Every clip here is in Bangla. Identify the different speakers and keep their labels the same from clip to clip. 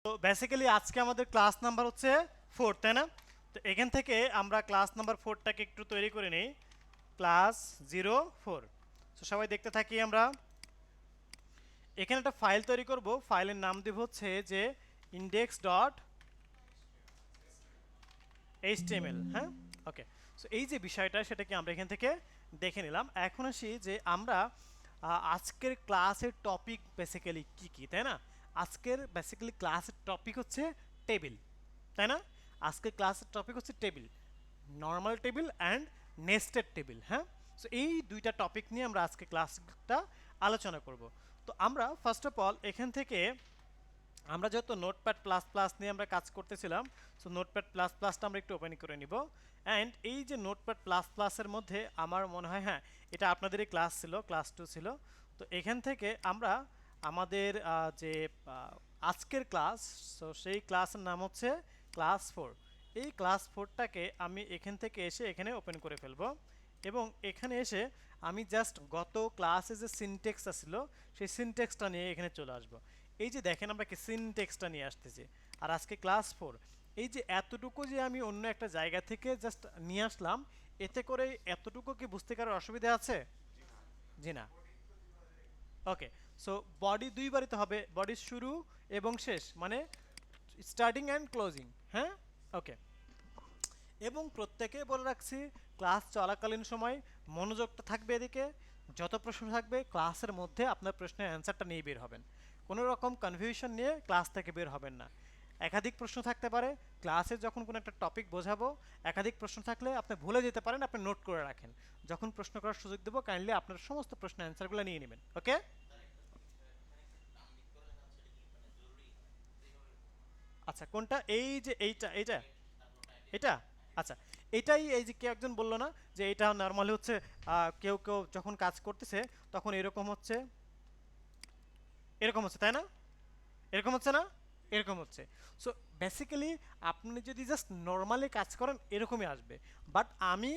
Speaker 1: তো বেসিক্যালি আজকে আমাদের ক্লাস নাম্বার হচ্ছে 4, তাই না? তো এখান থেকে আমরা ক্লাস নাম্বার 4টাকে একটু তৈরি করে নিই। ক্লাস 04। তো সবাই দেখতে থাকি আমরা। এখানে একটা ফাইল তৈরি করব, ফাইলের নাম দেব হচ্ছে যে index.html। হ্যাঁ, ওকে। সো এই যে বিষয়টা সেটাকে আমরা এখান থেকে দেখে নিলাম। এখন আসি যে আমরা আজকের ক্লাসের টপিক বেসিক্যালি কি কি, তাই না? আজকের বেসিক্যালি ক্লাসের টপিক হচ্ছে টেবিল, তাই না? আজকের ক্লাসের টপিক হচ্ছে table, normal table and nested table. হ্যাঁ, সো এই দুইটা টপিক নিয়ে আমরা আজকে ক্লাসটা আলোচনা করব। তো আমরা ফার্স্ট অফ অল এখান থেকে আমরা যেহেতু নোটপ্যাড প্লাস প্লাস নিয়ে আমরা কাজ করতেছিলাম, সো নোটপ্যাড প্লাস প্লাসটা আমরা একটু ওপেন করে নিব। অ্যান্ড এই যে নোটপ্যাড প্লাস প্লাসের মধ্যে আমার মনে হয়, হ্যাঁ, এটা আপনাদেরই ক্লাস ছিল, ক্লাস 2 ছিল। তো এখান থেকে আমরা আমাদের যে আজকের ক্লাস, সো সেই ক্লাসের নাম হচ্ছে ক্লাস 4। এই ক্লাস 4টাকে আমি এখান থেকে এসে এখানে ওপেন করে ফেলবো এবং এখানে এসে আমি জাস্ট গত ক্লাসে যে সিনটেক্সটা ছিল সেই সিনটেক্সটা নিয়ে এখানে চলে আসবো। এই যে দেখেন আমরা কি সিনটেক্সটা নিয়ে আসতেছি। আর আজকে ক্লাস 4, এই যে এতটুকু যে আমি অন্য একটা জায়গা থেকে জাস্ট নিয়ে আসলাম, এতে করে এতটুকু কি বুঝতে কারোর অসুবিধা আছে? জি না। ওকে, সো বডি দুইবারই তো হবে, বডির শুরু এবং শেষ, মানে স্টার্টিং অ্যান্ড ক্লোজিং। হ্যাঁ, ওকে। এবং প্রত্যেকে বলে রাখছি, ক্লাস চলাকালীন সময় মনোযোগটা থাকবে এদিকে। যত প্রশ্ন থাকবে ক্লাসের মধ্যে আপনার প্রশ্নের অ্যান্সারটা নিয়ে বের হবেন। কোনো রকম কনফিউশন নিয়ে ক্লাস থেকে বের হবেন না। একাধিক প্রশ্ন থাকতে পারে ক্লাসে, যখন কোনো একটা টপিক বোঝাবো একাধিক প্রশ্ন থাকলে আপনি ভুলে যেতে পারেন, আপনি নোট করে রাখেন। যখন প্রশ্ন করার সুযোগ দেবো কাইন্ডলি আপনার সমস্ত প্রশ্নের অ্যান্সারগুলো নিয়ে নেবেন। ওকে, আচ্ছা কোনটা? এই যে এইটা এইটা এটা, আচ্ছা। এটাই, এই যে কেউ একজন বললো না যে এটা নর্মালি হচ্ছে কেউ কেউ যখন কাজ করতেছে তখন এরকম হচ্ছে, এরকম হচ্ছে, তাই না? এরকম হচ্ছে না? এরকম হচ্ছে। সো বেসিক্যালি আপনি যদি জাস্ট নর্মালি কাজ করেন এরকমই আসবে। বাট আমি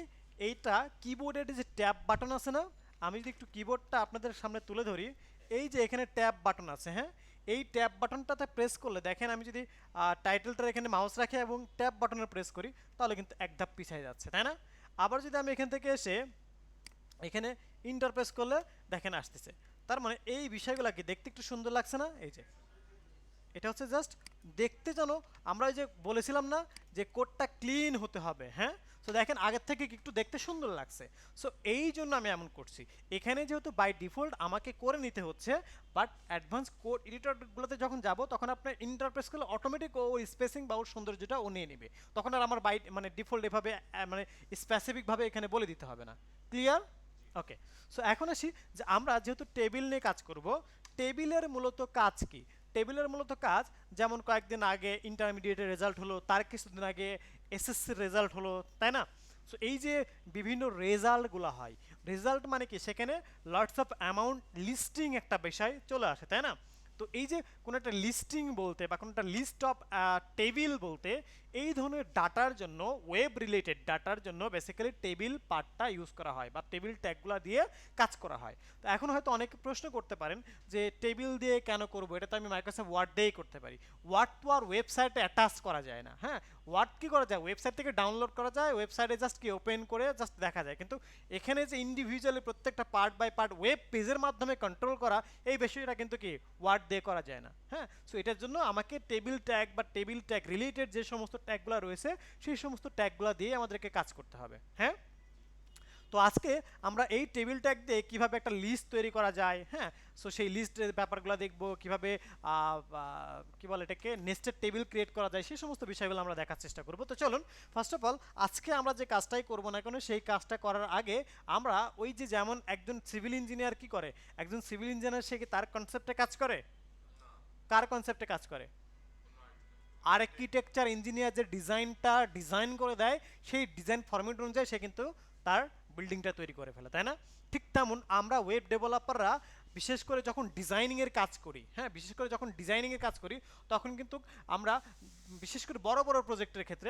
Speaker 1: এইটা কিবোর্ডের যে ট্যাব বাটন আছে না, আমি যদি একটু কিবোর্ডটা আপনাদের সামনে তুলে ধরি, এই যে এখানে ট্যাব বাটন আছে, হ্যাঁ, এই ট্যাব বাটনটাতে প্রেস করলে দেখেন আমি যদি টাইটেলটার এখানে মাউস রাখি এবং ট্যাব বাটনে প্রেস করি তাহলে কিন্তু এক ধাপ পিছিয়ে যাচ্ছে, তাই না? আবার যদি আমি এখান থেকে এসে এখানে ইন্টারপ্রেস করলে দেখেন আসতেছে। তার মানে এই বিষয়গুলো কি দেখতে একটু সুন্দর লাগছে না? এই যে এটা হচ্ছে জাস্ট দেখতে যেন, আমরা এই যে বলেছিলাম না যে কোডটা ক্লিন হতে হবে, হ্যাঁ। সো দেখেন আগের থেকে একটু দেখতে সুন্দর লাগছে। সো এই জন্য আমি এমন করছি। এখানে যেহেতু বাই ডিফল্ট আমাকে করে নিতে হচ্ছে, বাট অ্যাডভান্স কোড এডিটরগুলোতে যখন যাব তখন আপনার ইন্টারপ্রেস করলে অটোমেটিক ওর স্পেসিং বা ওর সৌন্দর্যটা ও নিয়ে নেবে। তখন আর আমার বাই মানে ডিফল্ট এভাবে মানে স্পেসিফিকভাবে এখানে বলে দিতে হবে না। ক্লিয়ার? ওকে। সো এখন আসি যে আমরা যেহেতু টেবিল নিয়ে কাজ করব, টেবিলের মূলত কাজ কি? টেবিলের মূলত কাজ, যেমন কয়েকদিন আগে ইন্টারমিডিয়েটের রেজাল্ট হলো, তার কিছুদিন আগে এসএসসির রেজাল্ট হলো, তাই না? সো এই যে বিভিন্ন রেজাল্টগুলো হয়, রেজাল্ট মানে কি, সেখানে লটস অফ অ্যামাউন্ট লিস্টিং একটা বিষয় চলে আসে, তাই না? তো এই যে কোনো একটা লিস্টিং বলতে বা কোনো একটা লিস্ট অফ টেবিল বলতে এই ধরনের ডাটার জন্য, ওয়েব রিলেটেড ডাটার জন্য বেসিক্যালি টেবিল পার্টটা ইউজ করা হয় বা টেবিল ট্যাগগুলো দিয়ে কাজ করা হয়। তো এখন হয়তো অনেকে প্রশ্ন করতে পারেন যে টেবিল দিয়ে কেন করবো, এটা তো আমি মাইক্রোসফট ওয়ার্ড দিয়েই করতে পারি। ওয়ার্ড তো আর ওয়েবসাইটে অ্যাটাচ করা যায় না, হ্যাঁ। ওয়ার্ড কি করা যায়, ওয়েবসাইট থেকে ডাউনলোড করা যায়, ওয়েবসাইটে জাস্ট কি ওপেন করে জাস্ট দেখা যায়, কিন্তু এখানে যে ইন্ডিভিজুয়ালি প্রত্যেকটা পার্ট বাই পার্ট ওয়েব পেজের মাধ্যমে কন্ট্রোল করা, এই বিষয়টা কিন্তু কি ওয়ার্ড দিয়ে করা যায় না, হ্যাঁ। সো এটার জন্য আমাকে টেবিল ট্যাগ বা টেবিল ট্যাগ রিলেটেড যে সমস্ত ট্যাগগুলো রয়েছে সেই সমস্ত ট্যাগগুলো দিয়ে আমাদেরকে কাজ করতে হবে, হ্যাঁ। তো আজকে আমরা এই টেবিল ট্যাগ দিয়ে কীভাবে একটা লিস্ট তৈরি করা যায়, হ্যাঁ। সো সেই লিস্টের ব্যাপারগুলো দেখবো, কীভাবে কী বলে এটাকে নেস্টেড টেবিল ক্রিয়েট করা যায়, সেই সমস্ত বিষয়গুলো আমরা দেখার চেষ্টা করবো। তো চলুন ফার্স্ট অফ অল আজকে আমরা যে কাজটাই করবো না কেন, সেই কাজটা করার আগে আমরা ওই যে যেমন একজন সিভিল ইঞ্জিনিয়ার কি করে, একজন সিভিল ইঞ্জিনিয়ার সে কি তার কনসেপ্টে কাজ করে? কার কনসেপ্টে কাজ করে? আর্কিটেকচার ইঞ্জিনিয়ার যে ডিজাইনটা ডিজাইন করে দেয়, সেই ডিজাইন ফরম্যাট অনুযায়ী সে কিন্তু তার বিল্ডিংটা তৈরি করে ফেলে, তাই না? ঠিক তেমন আমরা ওয়েব ডেভেলপাররা বিশেষ করে যখন ডিজাইনিংয়ের কাজ করি, হ্যাঁ, বিশেষ করে যখন ডিজাইনিংয়ের কাজ করি তখন কিন্তু আমরা বিশেষ করে বড় বড় প্রজেক্টের ক্ষেত্রে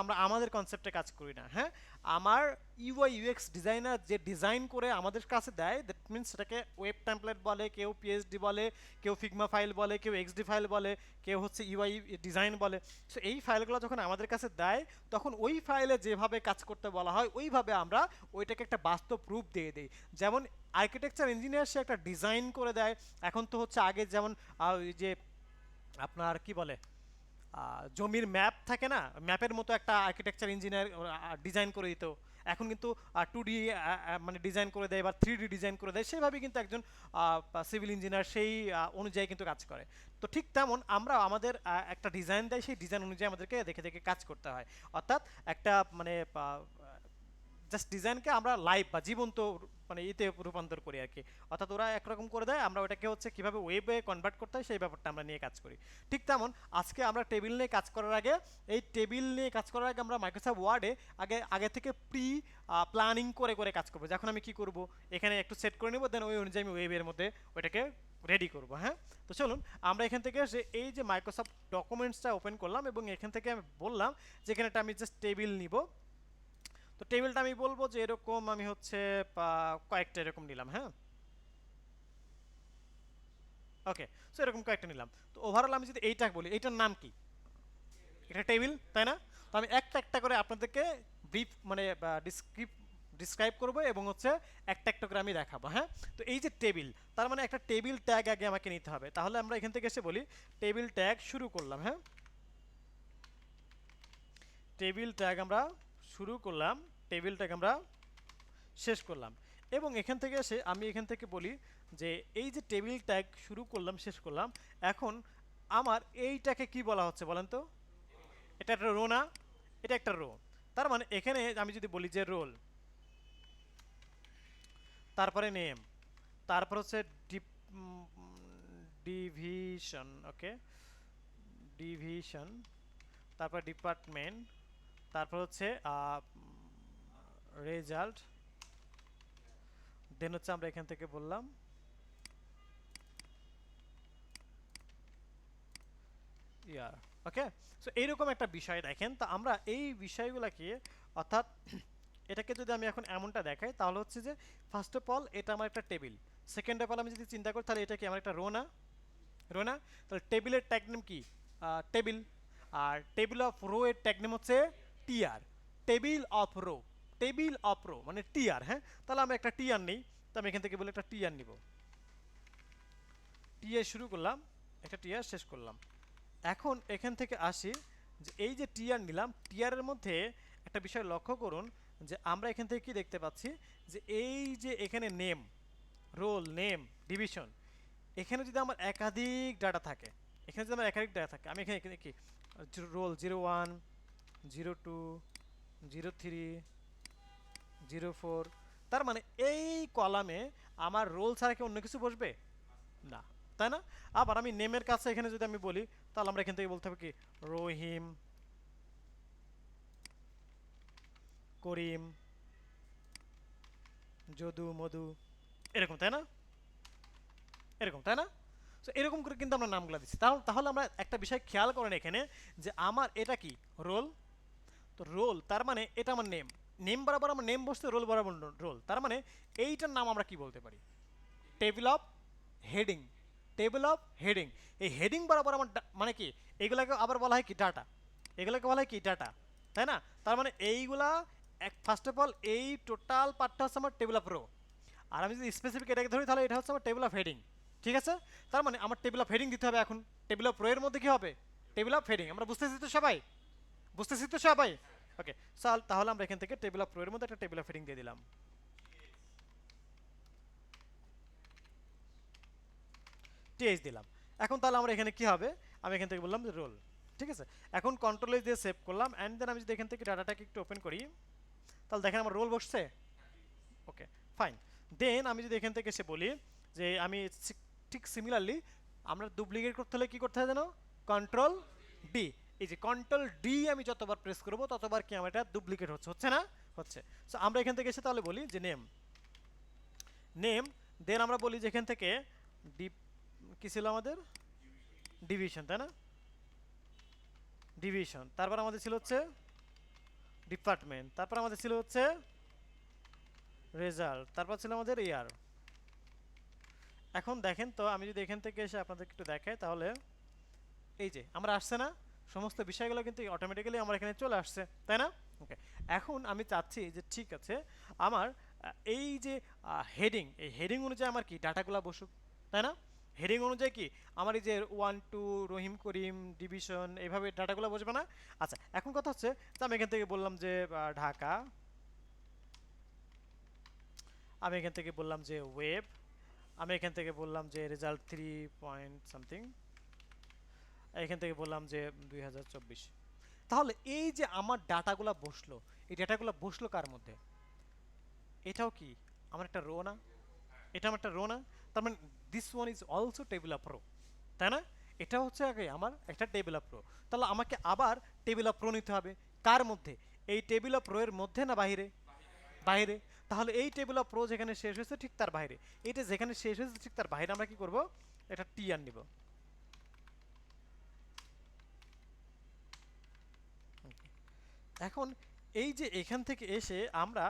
Speaker 1: আমরা আমাদের কনসেপ্টে কাজ করি না, হ্যাঁ। আমার ইউআই ইউএক্স ডিজাইনার যে ডিজাইন করে আমাদের কাছে দেয়, দ্যাট মিনস সেটাকে ওয়েব টেমপ্লেট বলে, কেউ পিএইচডি বলে, কেউ ফিগমা ফাইল বলে, কেউ এক্সডি ফাইল বলে, কেউ হচ্ছে ইউআই ডিজাইন বলে। সো এই ফাইলগুলো যখন আমাদের কাছে দেয়, তখন ওই ফাইলে যেভাবে কাজ করতে বলা হয় ওইভাবে আমরা ওইটাকে একটা বাস্তব রূপ দিয়ে দিই। যেমন আর্কিটেকচার ইঞ্জিনিয়ার সে একটা ডিজাইন করে দেয়। এখন তো হচ্ছে আগে যেমন ওই যে আপনার কি বলে জমির ম্যাপ থাকে না, ম্যাপের মতো একটা আর্কিটেকচার ইঞ্জিনিয়ার ডিজাইন করে দিত। এখন কিন্তু 2D মানে ডিজাইন করে দেয় বা 3D ডিজাইন করে দেয়, সেভাবে কিন্তু একজন সিভিল ইঞ্জিনিয়ার সেই অনুযায়ী কিন্তু কাজ করে। তো ঠিক তেমন আমরা আমাদের একটা ডিজাইন দেয়, সেই ডিজাইন অনুযায়ী আমাদেরকে দেখে দেখে কাজ করতে হয়। অর্থাৎ একটা মানে জাস্ট ডিজাইনকে আমরা লাইভ বা জীবন্ত মানে এতে রূপান্তর করি আর কি। অর্থাৎ ওরা একরকম করে দেয়, আমরা ওটাকে হচ্ছে কীভাবে ওয়েবে কনভার্ট করতে হয় সেই ব্যাপারটা আমরা নিয়ে কাজ করি। ঠিক তেমন আজকে আমরা টেবিল নিয়ে কাজ করার আগে, এই টেবিল নিয়ে কাজ করার আগে আমরা মাইক্রোসফট ওয়ার্ডে আগে থেকে প্রি প্ল্যানিং করে করে কাজ করবো। যখন আমি কি করব, এখানে একটু সেট করে নেবো, দেন ওই অনুযায়ী আমি ওয়েবের মধ্যে ওইটাকে রেডি করবো, হ্যাঁ। তো চলুন আমরা এখান থেকে যে এই যে মাইক্রোসফট ডকুমেন্টসটা ওপেন করলাম এবং এখান থেকে আমি বললাম যে এখানে একটা আমি জাস্ট টেবিল নিব। তো টেবিলটা আমি বলবো যে এরকম আমি হচ্ছে কয়েকটা এরকম নিলাম, হ্যাঁ। ওকে, সো এরকম কয়েকটা নিলাম। তো ওভারঅল আমি যদি এইটা বলি, এইটার নাম কি? এটা টেবিল, তাই না? তো আমি একটা একটা করে আপনাদেরকে ব্রিফ মানে ডিসক্রাইব করবো এবং হচ্ছে একটা একটা করে আমি দেখাবো, হ্যাঁ। তো এই যে টেবিল, তার মানে একটা টেবিল ট্যাগ আগে আমাকে নিতে হবে। তাহলে আমরা এখান থেকে এসে বলি টেবিল ট্যাগ শুরু করলাম, হ্যাঁ। টেবিল ট্যাগ আমরা শুরু করলাম, টেবিল ট্যাগ আমরা শেষ করলাম। এবং এখান থেকে এসে আমি এখান থেকে বলি যে এই যে টেবিল ট্যাগ শুরু করলাম শেষ করলাম, এখন আমার এইটাকে কি বলা হচ্ছে বলেন তো? এটা একটা রো না? এটা একটা রো। তার মানে এখানে আমি যদি বলি যে রোল, তারপরে নেম, তারপর হচ্ছে ডিভিশন, ওকে, ডিভিশন, তারপর ডিপার্টমেন্ট, তারপর হচ্ছে রেজাল্ট, দেন হচ্ছে আমরা এখান থেকে বললাম ইয়ার, ওকে। সো এইরকম একটা বিষয় দেখেন। তো আমরা এই বিষয়গুলোকে অর্থাৎ এটাকে যদি আমি এখন এমনটা দেখাই, তাহলে হচ্ছে যে ফার্স্ট অফ অল এটা আমার একটা টেবিল, সেকেন্ড অফ অল আমি যদি চিন্তা করি তাহলে এটা কি আমার একটা রো না? রো না? তাহলে টেবিলের ট্যাগ নেম কি? টেবিল। আর টেবিল অফ রো এর ট্যাগ নেম হচ্ছে TR. Table of row, table of row মানে টিআর, হ্যাঁ। তাহলে আমি একটা টিআর নেই, তো আমি এখান থেকে বলে একটা টিআর নিব। টিআর শুরু করলাম, একটা টিআর শেষ করলাম। এখন এখান থেকে আসি যে এই যে টিআর নিলাম, টিআরের মধ্যে একটা বিষয় লক্ষ্য করুন যে আমরা এখান থেকে কি দেখতে পাচ্ছি যে এই যে এখানে নেম, রোল, নেম, ডিভিশন, এখানে যদি আমার একাধিক ডাটা থাকে, এখানে যদি আমার একাধিক ডাটা থাকে, আমি এখানে এখানে কি রোল 01, 02, 03, 04, তার মানে এই কলামে আমার রোল ছাড়া কি অন্য কিছু বসবে না, তাই না? আবার আমি নেমের কাছে এখানে যদি আমি বলি, তাহলে আমরা এখান থেকে বলতে হবে কি রহিম, করিম, যদু, মধু, এরকম, তাই না? এরকম, তাই না? সো এরকম করে কিন্তু আমরা নামগুলো দিচ্ছি। তাহলে আমরা একটা বিষয় খেয়াল করেন এখানে যে আমার এটা কি রোল। তো রোল তার মানে এটা আমার নেম, নেম বরাবর আমার নেম বসছে, রোল বরাবর রোল। তার মানে এইটার নাম আমরা কি বলতে পারি? Table of heading, table of heading. এই হেডিং বরাবর আমার মানে কি, এগুলাকে আবার বলা হয় কি ডাটা, এগুলোকে বলা হয় কি ডাটা, তাই না? তার মানে এইগুলা ফার্স্ট অফ অল এই টোটাল পার্টটা হচ্ছে আমার টেবিল অফ রো। আর আমি যদি স্পেসিফিক এটাকে ধরি তাহলে এটা হচ্ছে আমার টেবিল অফ হেডিং, ঠিক আছে? তার মানে আমার টেবিল অফ হেডিং দিতে হবে। এখন টেবিল অফ রো এর মধ্যে কি হবে? Table of heading. আমরা বুঝতেছি তো সবাই? বুঝতেছি তো সবাই? ওকে, তাহলে আমরা এখান থেকে টেবিল অফ রো এর মধ্যে একটা টেবিল অফ হেডিং দিয়ে দিলাম, টিএইচ দিলাম। এখন তাহলে আমরা এখানে কি হবে, আমি এখান থেকে বললাম যে রোল, ঠিক আছে। এখন কন্ট্রোল দিয়ে সেভ করলাম, অ্যান্ড দেন আমি যদি এখান থেকে ডাটাটাকে একটু ওপেন করি, তাহলে দেখেন আমার রোল বসছে। ওকে, ফাইন। দেন আমি যদি এখান থেকে এসে বলি যে আমি ঠিক সিমিলারলি আমরা ডুপ্লিকেট করতে হলে কি করতে হয় জানো? Control D. এই যে কন্ট্রোল ডি আমি যতবার প্রেস করবো ততবার কি আমার এটা ডুপ্লিকেট হচ্ছে, হচ্ছে না? হচ্ছে। সো আমরা এখান থেকে এসে তাহলে বলি যে নেম, নেম, দেন আমরা বলি যে এখান থেকে কি ছিল আমাদের? ডিভিশন, তাই না? ডিভিশন, তারপর আমাদের ছিল হচ্ছে ডিপার্টমেন্ট, তারপর আমাদের ছিল হচ্ছে রেজাল্ট, তারপর ছিল আমাদের ইয়ার। এখন দেখেন তো আমি যদি এখান থেকে এসে আপনাদেরকে একটু দেখাই তাহলে এই যে আমরা আসছে না, সমস্ত বিষয়গুলো কিন্তু অটোমেটিক্যালি আমার এখানে চলে আসছে, তাই না? ওকে, এখন আমি চাচ্ছি যে ঠিক আছে আমার এই যে হেডিং, এই হেডিং অনুযায়ী আমার কি ডাটাগুলো বসুক, তাই না? হেডিং অনুযায়ী কি আমার এই যে 1 2 রহিম করিম ডিভিশন এইভাবে ডাটাগুলো বসবে না? আচ্ছা, এখন কথা হচ্ছে যে আমি এখান থেকে বললাম যে ঢাকা, আমি এখান থেকে বললাম যে ওয়েব, আমি এখান থেকে বললাম যে রেজাল্ট 3 পয়েন্ট সামথিং, এখান থেকে বললাম যে 2024। তাহলে এই যে আমার ডাটাগুলো বসলো, এই ডাটাগুলো বসলো কার মধ্যে? এটাও কি আমার একটা রো না? এটা আমার একটা রো না? তার মানে this one is also table of rho, তাই না? এটা হচ্ছে আগে আমার একটা টেবিল অফ রো। তাহলে আমাকে আবার টেবিল অফ রো নিতে হবে কার মধ্যে? এই টেবিল অফ রো এর মধ্যে না বাইরে? বাইরে। তাহলে এই টেবিল অফ রো যেখানে শেষ হয়েছে ঠিক তার বাইরে, এটা যেখানে শেষ হয়েছে ঠিক তার বাইরে আমরা কি করব? এটা টি আর নিব। এখন এই যে এখান থেকে এসে আমরা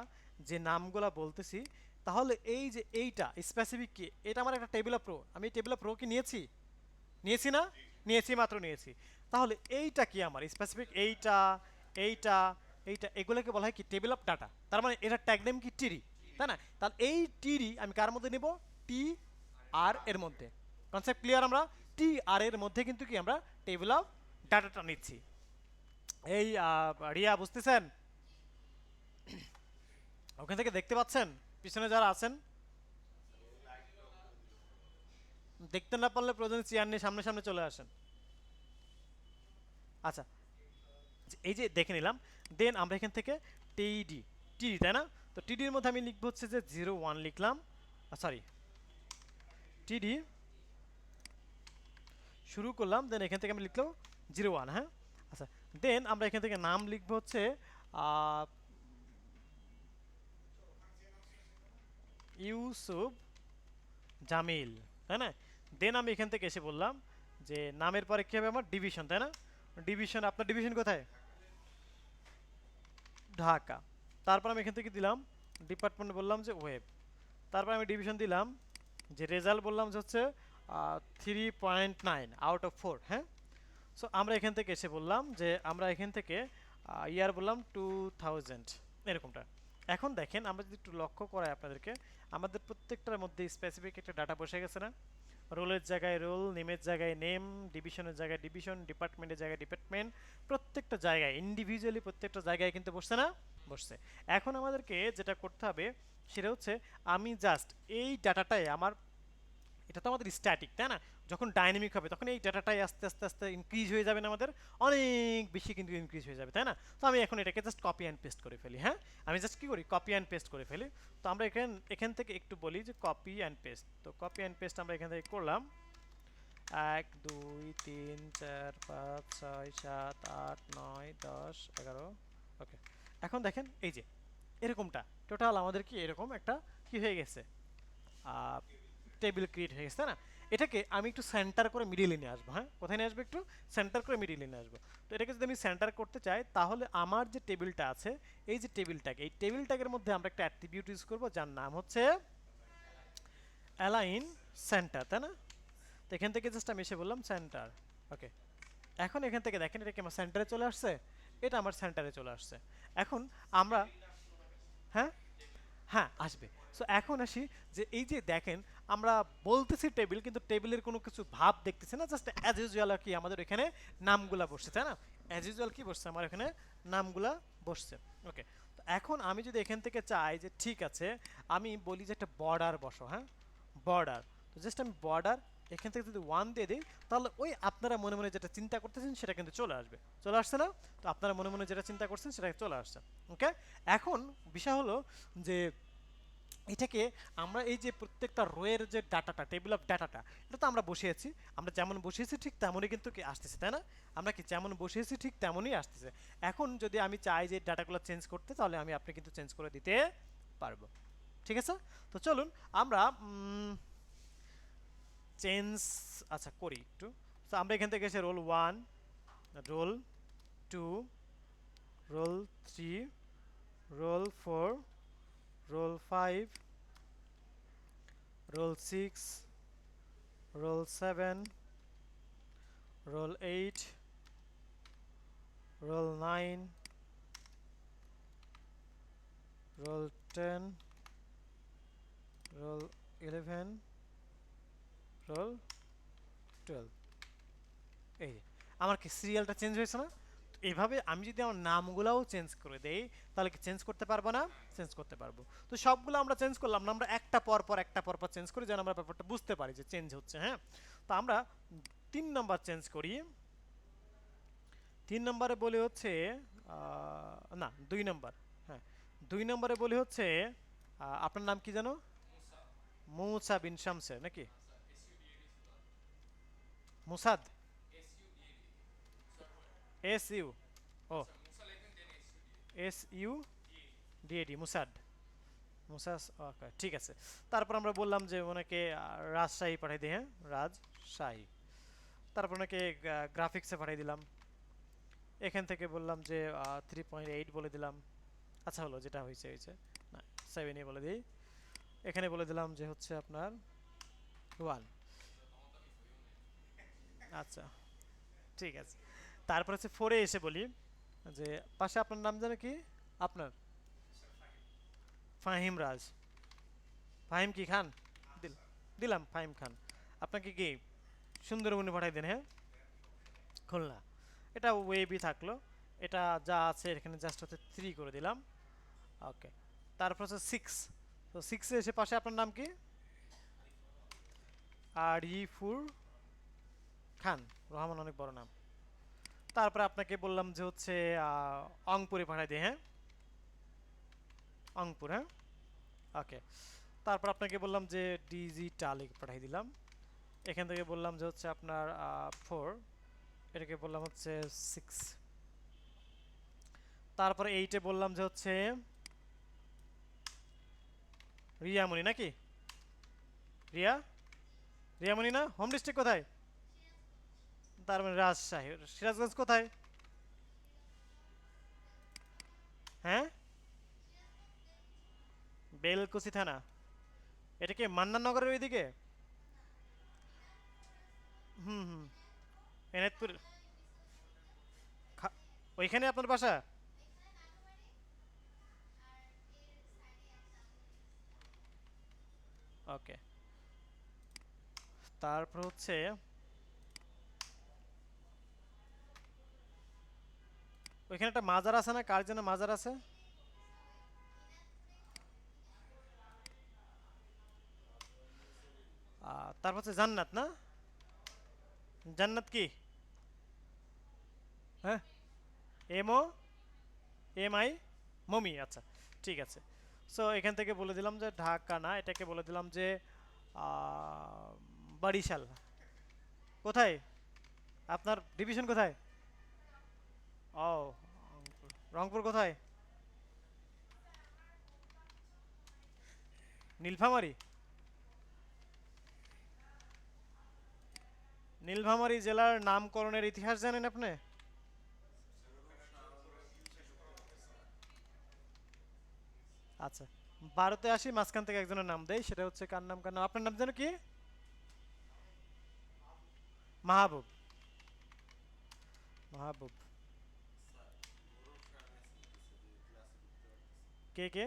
Speaker 1: যে নামগুলা বলতেছি, তাহলে এই যে এইটা স্পেসিফিক কি, এটা আমার একটা টেবিল অফ রো, আমি টেবিল অফ রো কি নিয়েছি? নিয়েছি না? নিয়েছি, মাত্র নিয়েছি। তাহলে এইটা কি আমার স্পেসিফিক, এইটা এইটা এইটা এগুলোকে বলা হয় কি টেবিল অফ ডাটা। তার মানে এটা ট্যাগ নেম কি টিডি, তাই না? তাহলে এই টিডি আমি কার মধ্যে নিব? টি আর এর মধ্যে। Concept clear? আমরা টি আর এর মধ্যে কিন্তু কি আমরা টেবিল অফ ডাটাটা নিচ্ছি। এই রিয়া বুঝতেছেন? ওখান থেকে দেখতে পাচ্ছেন পিছনে যারা আছেন? দেখতে না পারলে প্রয়োজনে চেয়ার নিয়ে সামনে সামনে চলে আসেন। আচ্ছা, এই যে দেখে নিলাম, দেন আমরা এখান থেকে টিডি, টিডি তাই না? তো টিডির মধ্যে আমি লিখবো হচ্ছে যে 01 লিখলাম, সরি টিডি শুরু করলাম, দেন এখান থেকে আমি লিখলাম 01, হ্যাঁ। আচ্ছা, দেন আমরা এখান থেকে নাম লিখবো হচ্ছে ইউসুফ জামিল, তাই না? দেন আমি এখান থেকে এসে বললাম যে নামের পরে কি হবে আমার? ডিভিশন, তাই না? ডিভিশন, আপনার ডিভিশন কোথায়? ঢাকা। তারপর আমি এখান থেকে দিলাম ডিপার্টমেন্ট, বললাম যে ওয়েব। তারপর আমি ডিভিশন দিলাম যে রেজাল্ট, বললাম যে হচ্ছে 3.9 আউট অফ 4, হ্যাঁ। সো আমরা এখান থেকে এসে বললাম যে আমরা এখান থেকে ইয়ার বললাম 2000 এরকমটা। এখন দেখেন আমরা যদি একটু লক্ষ্য করাই আপনাদেরকে, আমাদের প্রত্যেকটার মধ্যে স্পেসিফিক একটা ডাটা বসে গেছে না? রোলের জায়গায় রোল, নেমের জায়গায় নেম, ডিভিশনের জায়গায় ডিভিশন, ডিপার্টমেন্টের জায়গায় ডিপার্টমেন্ট, প্রত্যেকটা জায়গায় ইন্ডিভিজুয়ালি প্রত্যেকটা জায়গায় কিন্তু বসছে না? বসছে। এখন আমাদেরকে যেটা করতে হবে সেটা হচ্ছে আমি জাস্ট এই ডাটাটাই আমার, এটা তো আমাদের স্ট্যাটিক, তাই না? যখন ডাইনামিক হবে তখন এই ডাটাটাই আস্তে আস্তে আস্তে ইনক্রিজ হয়ে যাবে না, আমাদের অনেক বেশি কিন্তু ইনক্রিজ হয়ে যাবে, তাই না? তো আমি এখন এটাকে জাস্ট কপি অ্যান্ড পেস্ট করে ফেলি, হ্যাঁ। আমি জাস্ট কি করি? কপি অ্যান্ড পেস্ট করে ফেলি। তো আমরা এখান থেকে একটু বলি যে কপি অ্যান্ড পেস্ট। তো কপি অ্যান্ড পেস্ট আমরা এখান থেকে করলাম 1 2 3 4 5 6 7 8 9 10 11। ওকে, এখন দেখেন এই যে এরকমটা টোটাল আমাদের কি এরকম একটা কি হয়ে গেছে, টেবিল ক্রিয়েট হয়ে গেছে, তাই না? এটাকে আমি একটু সেন্টার করে মিডিলে নিয়ে আসবো, হ্যাঁ। কোথায় নিয়ে আসবো? একটু সেন্টার করে মিডিলে নিয়ে আসবো। তো এটাকে যদি আমি সেন্টার করতে চাই তাহলে আমার যে টেবিলটা আছে, এই যে টেবিলটাগ, এই টেবিলটাগের মধ্যে আমরা একটা অ্যাট্রিবিউট ইউজ করবো যার নাম হচ্ছে অ্যালাইন সেন্টার, তাই না? তো এখান থেকে জাস্ট আমি এসে বললাম সেন্টার। ওকে, এখন এখান থেকে দেখেন এটা কি আমার সেন্টারে চলে আসছে? এটা আমার সেন্টারে চলে আসছে। এখন আমরা, হ্যাঁ হ্যাঁ আসবে। সো এখন আসি যে এই যে দেখেন আমরা বলতেছি টেবিল, কিন্তু টেবিলের কোনো কিছু ভাব দেখতেছি না, জাস্ট অ্যাজ ইউজুয়াল কি আমাদের এখানে নামগুলা বসছে, তাই না? অ্যাজ ইউজুয়াল কি বসছে আমার এখানে? নামগুলা বসছে। ওকে, তো এখন আমি যদি এখান থেকে চাই যে ঠিক আছে আমি বলি যে একটা বর্ডার বসো, হ্যাঁ, বর্ডার। তো জাস্ট আমি বর্ডার এখান থেকে যদি 1 দিয়ে দিই তাহলে ওই আপনারা মনে মনে যেটা চিন্তা করতেছেন সেটা কিন্তু চলে আসবে। চলে আসছে না? তো আপনারা মনে মনে যেটা চিন্তা করছেন সেটা চলে আসছে। ওকে, এখন বিষয় হলো যে এটাকে আমরা এই যে প্রত্যেকটা রোয়ের যে ডাটাটা, টেবিল অফ ডাটাটা, এটা তো আমরা বসিয়েছি, আমরা যেমন বসিয়েছি ঠিক তেমনই কিন্তু কি আসতেছে, তাই না? আমরা কি যেমন বসিয়েছি ঠিক তেমনই আসতেছে। এখন যদি আমি চাই যে ডাটাগুলো চেঞ্জ করতে, তাহলে আমি আপনি কিন্তু চেঞ্জ করে দিতে পারবো। ঠিক আছে? তো চলুন আমরা চেঞ্জ, আচ্ছা করি একটু। তো আমরা এখান থেকে এসে role 1, role 2, roll 3, roll 4, roll 5, roll 6, roll 7, roll 8, roll 9, roll 10, roll 11, roll 12। এই আমার কি সিরিয়ালটা চেঞ্জ হয়েছে না? এইভাবে আমি যদি আমার নামগুলোও চেঞ্জ করে দেই তাহলে কি চেঞ্জ করতে পারবো না? চেঞ্জ করতে পারবো। তো সবগুলো আমরা চেঞ্জ করলাম না, আমরা একটা পর পর চেঞ্জ করি যেন আমরা ব্যাপারটা বুঝতে পারি যে চেঞ্জ হচ্ছে। হ্যাঁ, তো আমরা 3 নম্বর চেঞ্জ করি। 3 নম্বরে বলি হচ্ছে না 2 নম্বর। হ্যাঁ, 2 নম্বরে বলি হচ্ছে আপনার নাম কি জানো? মুসা বিন শামসের নাকি? মুসাদ, এস ইউ, ও এস ইউ ডিএডি, মুসাদ, মুসাস, ওকে ঠিক আছে। তারপর আমরা বললাম যে ওনাকে রাজশাহী পাঠিয়ে দিই। হ্যাঁ, রাজশাহী। তারপর ওনাকে গ্রাফিক্সে পাঠিয়ে দিলাম। এখান থেকে বললাম যে 3.8 বলে দিলাম। আচ্ছা হলো, যেটা হয়েছে হয়েছে, না 7ই বলে দিই। এখানে বলে দিলাম যে হচ্ছে আপনার 1। আচ্ছা ঠিক আছে। তারপর হচ্ছে 4-এ এসে বলি যে পাশে আপনার নাম জানে কি? আপনার ফাহিম রাজ। ফাহিম কি খান? দিলাম ফাহিম খান। আপনাকে কি সুন্দরবনে পাঠাই দেন? হ্যাঁ, খুলনা। এটা ওয়েবই থাকলো। এটা যা আছে এখানে জাস্ট হচ্ছে 3 করে দিলাম। ওকে, তারপর হচ্ছে 6। তো 6-এ এসে পাশে আপনার নাম কি? আরিফুর খান। রহমান অনেক বড় নাম। তারপরে আপনাকে বললাম যে হচ্ছে অংপুরে পাঠাই দিই। হ্যাঁ, অংপুর। হ্যাঁ, ওকে। তারপর আপনাকে বললাম যে ডিজিটালে পাঠিয়ে দিলাম। এখান থেকে বললাম যে হচ্ছে আপনার 4, এটাকে বললাম হচ্ছে 6। তারপরে 8-এ বললাম যে হচ্ছে রিয়ামণি নাকি? রিয়া, রিয়ামণি না? হোম ডিস্ট্রিক্ট কোথায়? তার মানে রাজশাহী। সিরাজগঞ্জ কোথায়? হ্যাঁ, বেলকুচি থানা। এটা কি মান্নাননগরের ওইদিকে? হুম হুম, এনায়তপুর। ওইখানে আপনার বাসা? ওকে। তারপর হচ্ছে ওইখানে একটা মাজার আছে না? কার যেন মাজার আছে? তারপর হচ্ছে জান্নাত না? জান্নাত কি? হ্যাঁ, এম ও এম আই, মমি। আচ্ছা ঠিক আছে। সো এখান থেকে বলে দিলাম যে ঢাকা না, এটাকে বলে দিলাম যে আহ, বরিশাল। কোথায়? আপনার ডিভিশন কোথায়? ও, রংপুর কোথায়? নীলফামারী। নীলফামারী জেলার নামকরণের ইতিহাস জানেন আপনি? আচ্ছা, ভারতে আসি, মাঝখান থেকে একজনের নাম দেই, সেটা হচ্ছে কার নাম, কার নাম, আপনার নাম যেন কি? মাহবুব। মাহবুব। কে কে?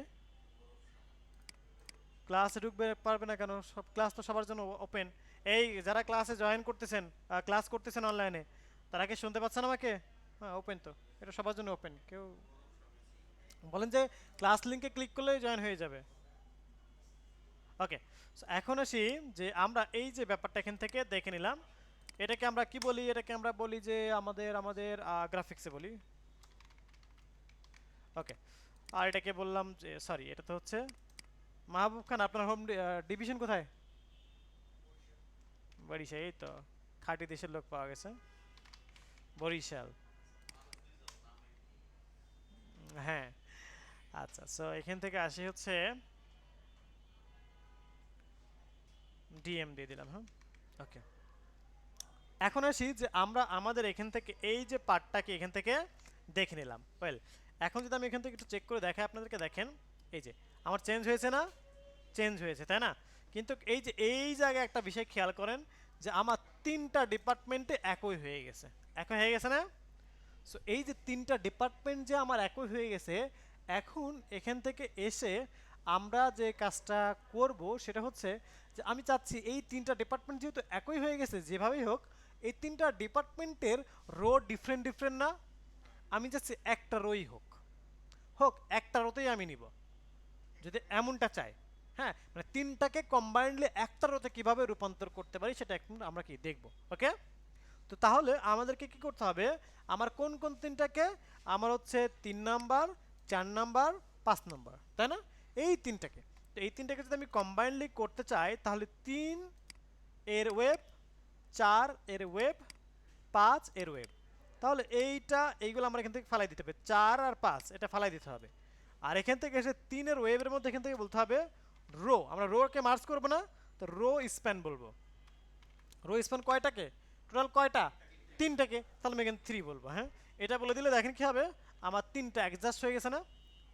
Speaker 1: ক্লাসে ঢুকবে পারবে না কেন? সব ক্লাস তো সবার জন্য ওপেন। এই যারা ক্লাসে জয়েন করতেছেন, ক্লাস করতেছেন অনলাইনে, তারা কি শুনতে পাচ্ছেন আমাকে? হ্যাঁ, ওপেন তো। এটা সবার জন্য ওপেন। কেউ বলেন যে ক্লাস লিংকে ক্লিক করলেই জয়েন হয়ে যাবে। ওকে, এখন আসি যে আমরা এই যে ব্যাপারটা এখান থেকে দেখে নিলাম। এটাকে আমরা কি বলি? এটাকে আমরা বলি যে আমাদের আমাদের গ্রাফিক্সে বলি। ওকে, আর এটাকে বললাম যে সরি, এটা তো হচ্ছে মাহবুব খান। আপনার হোম ডিভিশন কোথায়? বরিশাল। এই তো, খাঁটি দেশের লোক পাওয়া গেছে। বরিশাল। হ্যাঁ, আচ্ছা। সো এখান থেকে আসি হচ্ছে ডিএম দিয়ে দিলাম। হ্যাঁ, ওকে। এখন আসি যে আমরা আমাদের এখান থেকে এই যে পার্টটাকে এখান থেকে দেখে নিলাম ওয়েল। এখন যদি আমি এখান থেকে একটু চেক করে দেখাই আপনাদেরকে, দেখেন এই যে আমার চেঞ্জ হয়েছে না, চেঞ্জ হয়েছে তাই না? কিন্তু এই যে এই জায়গায় একটা বিষয় খেয়াল করেন যে আমার তিনটা ডিপার্টমেন্টে একই হয়ে গেছে, একই হয়ে গেছে না? সো এই যে তিনটা ডিপার্টমেন্ট যে আমার একই হয়ে গেছে, এখন এখান থেকে এসে আমরা যে কাজটা করব সেটা হচ্ছে যে আমি চাচ্ছি এই তিনটা ডিপার্টমেন্ট যেহেতু একই হয়ে গেছে, যেভাবেই হোক এই তিনটা ডিপার্টমেন্টের রো ডিফারেন্ট ডিফারেন্ট না, আমি চাচ্ছি একটা রোই হোক, হোক একটা রোতেই আমি নিব যদি এমনটা চাই। হ্যাঁ, মানে তিনটাকে কম্বাইন্ডলি একটা রোতে কিভাবে রূপান্তর করতে পারি সেটা এখন আমরা কি দেখব। ওকে, তো তাহলে আমাদেরকে কি করতে হবে, আমার কোন কোন তিনটাকে, আমার হচ্ছে 3 নাম্বার, 4 নাম্বার, 5 নাম্বার, তাই না? এই তিনটাকে, তো এই তিনটাকে যদি আমি কম্বাইনলি করতে চাই তাহলে 3 এর ওয়েব, 4 এর ওয়েব, 5 এর ওয়েব, তাহলে এইগুলো আমরা এখান থেকে ফালাই দিতে হবে, 4 আর 5 এটা ফালাই দিতে হবে। আর এখান থেকে এসে 3 এর ওয়েবের মধ্যে এখান থেকে বলতে হবে রো, আমরা রোকে মার্জ করব না, তো রো স্প্যান বলবো। রো স্প্যান কয়টাকে, টোটাল কয়টা, তিনটাকে, তাহলে আমি এখানে 3 বলবো। হ্যাঁ, এটা বলে দিলে দেখেন কি হবে, আমার তিনটা অ্যাডজাস্ট হয়ে গেছে না,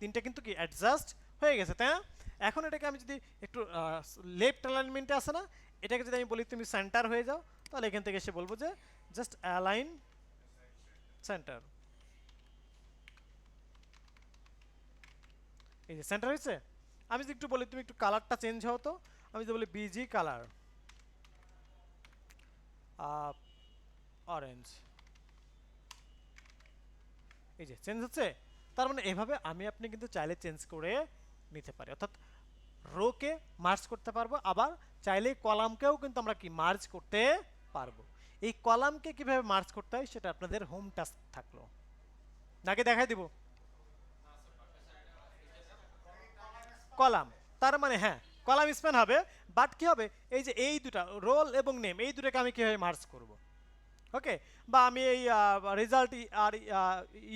Speaker 1: তিনটা কিন্তু কি অ্যাডজাস্ট হয়ে গেছে তাই না? এখন এটাকে আমি যদি একটু লেফট অ্যালাইনমেন্টে আসে না, এটাকে যদি আমি বলি তুমি সেন্টার হয়ে যাও, তাহলে এখান থেকে এসে বলবো যে জাস্ট অ্যালাইন সেন্টার। এই যে সেন্টার হয়েছে। আমি যদি একটু বলি তুমি একটু কালারটা চেঞ্জ হও, তো আমি যদি বলি বিজি কালার অরেঞ্জ, এই যে চেঞ্জ হচ্ছে। তার মানে এভাবে আমি আপনি কিন্তু চাইলে চেঞ্জ করে নিতে পারি, অর্থাৎ রোকে মার্জ করতে পারবো, আবার চাইলে কলামকেও কিন্তু আমরা কি মার্জ করতে পারবো। এই কলামকে কিভাবে মার্জ করতে হয় সেটা আপনাদের হোম টাস্ক থাকলো, নাকি দেখাই দিব? কলাম, তার মানে হ্যাঁ কলাম স্প্যান হবে, বাট কি হবে, এই যে এই দুটা রোল এবং নেম এই দুটাকে আমি কিভাবে মার্জ করব। ওকে, বা আমি এই রেজাল্ট আর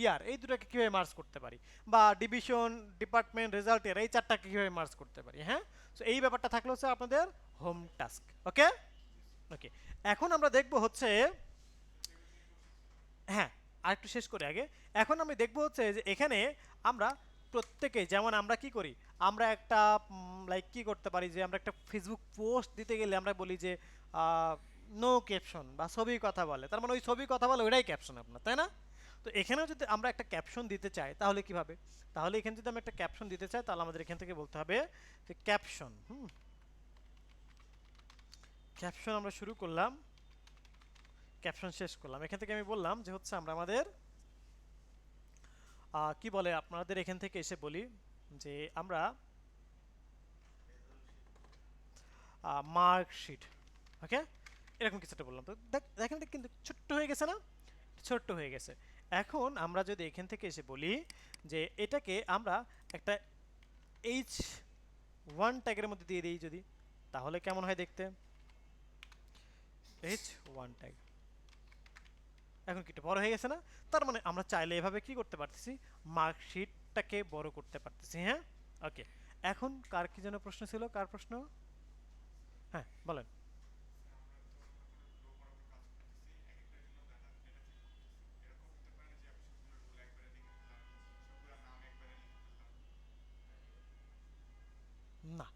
Speaker 1: ইয়ার এই দুটাকে কীভাবে মার্জ করতে পারি, বা ডিভিশন, ডিপার্টমেন্ট, রেজাল্ট ইয়ার এই চারটাকে কীভাবে মার্জ করতে পারি। হ্যাঁ, সো এই ব্যাপারটা থাকলো হচ্ছে আপনাদের হোম টাস্ক। ওকে, ওকে, এখন আমরা দেখব হচ্ছে, হ্যাঁ আর একটু শেষ করে আগে, এখন আমি দেখব হচ্ছে যে এখানে আমরা প্রত্যেকে যেমন আমরা কি করি, আমরা একটা লাইক কি করতে পারি, যে আমরা একটা ফেসবুক পোস্ট দিতে গেলে আমরা বলি যে নো ক্যাপশন, বা ছবি কথা বলে, তার মানে ওই ছবি কথা বলে ওইটাই ক্যাপশন আপনার, তাই না? তো এখানেও যদি আমরা একটা ক্যাপশন দিতে চাই তাহলে কিভাবে, তাহলে এখানে যদি আমি একটা ক্যাপশন দিতে চাই তাহলে আমাদের এখান থেকে বলতে হবে যে ক্যাপশন। ক্যাপশন আমরা শুরু করলাম, ক্যাপশন শেষ করলাম, এখান থেকে আমি বললাম যে হচ্ছে আমরা আমাদের কি বলে আপনাদের এখান থেকে এসে বলি যে আমরা মার্কশিট, ওকে, এরকম কিছুটা বললাম। তো দেখেন এটা কিন্তু ছোট্ট হয়ে গেছে না, ছোট্ট হয়ে গেছে। এখন আমরা যদি এখান থেকে এসে বলি যে এটাকে আমরা একটা H1 ট্যাগের মধ্যে দিয়ে দিই যদি, তাহলে কেমন হয় দেখতে, H1 ট্যাগ, এখন কি এটা বড় হয়ে গেছে না? তার মানে আমরা চাইলে এভাবে কি করতে পারতেছি, মার্কশিটটাকে বড় করতে পারতেছি। হ্যাঁ, ওকে, এখন কার কি যেন প্রশ্ন ছিল, কার প্রশ্ন? হ্যাঁ বলেন। না,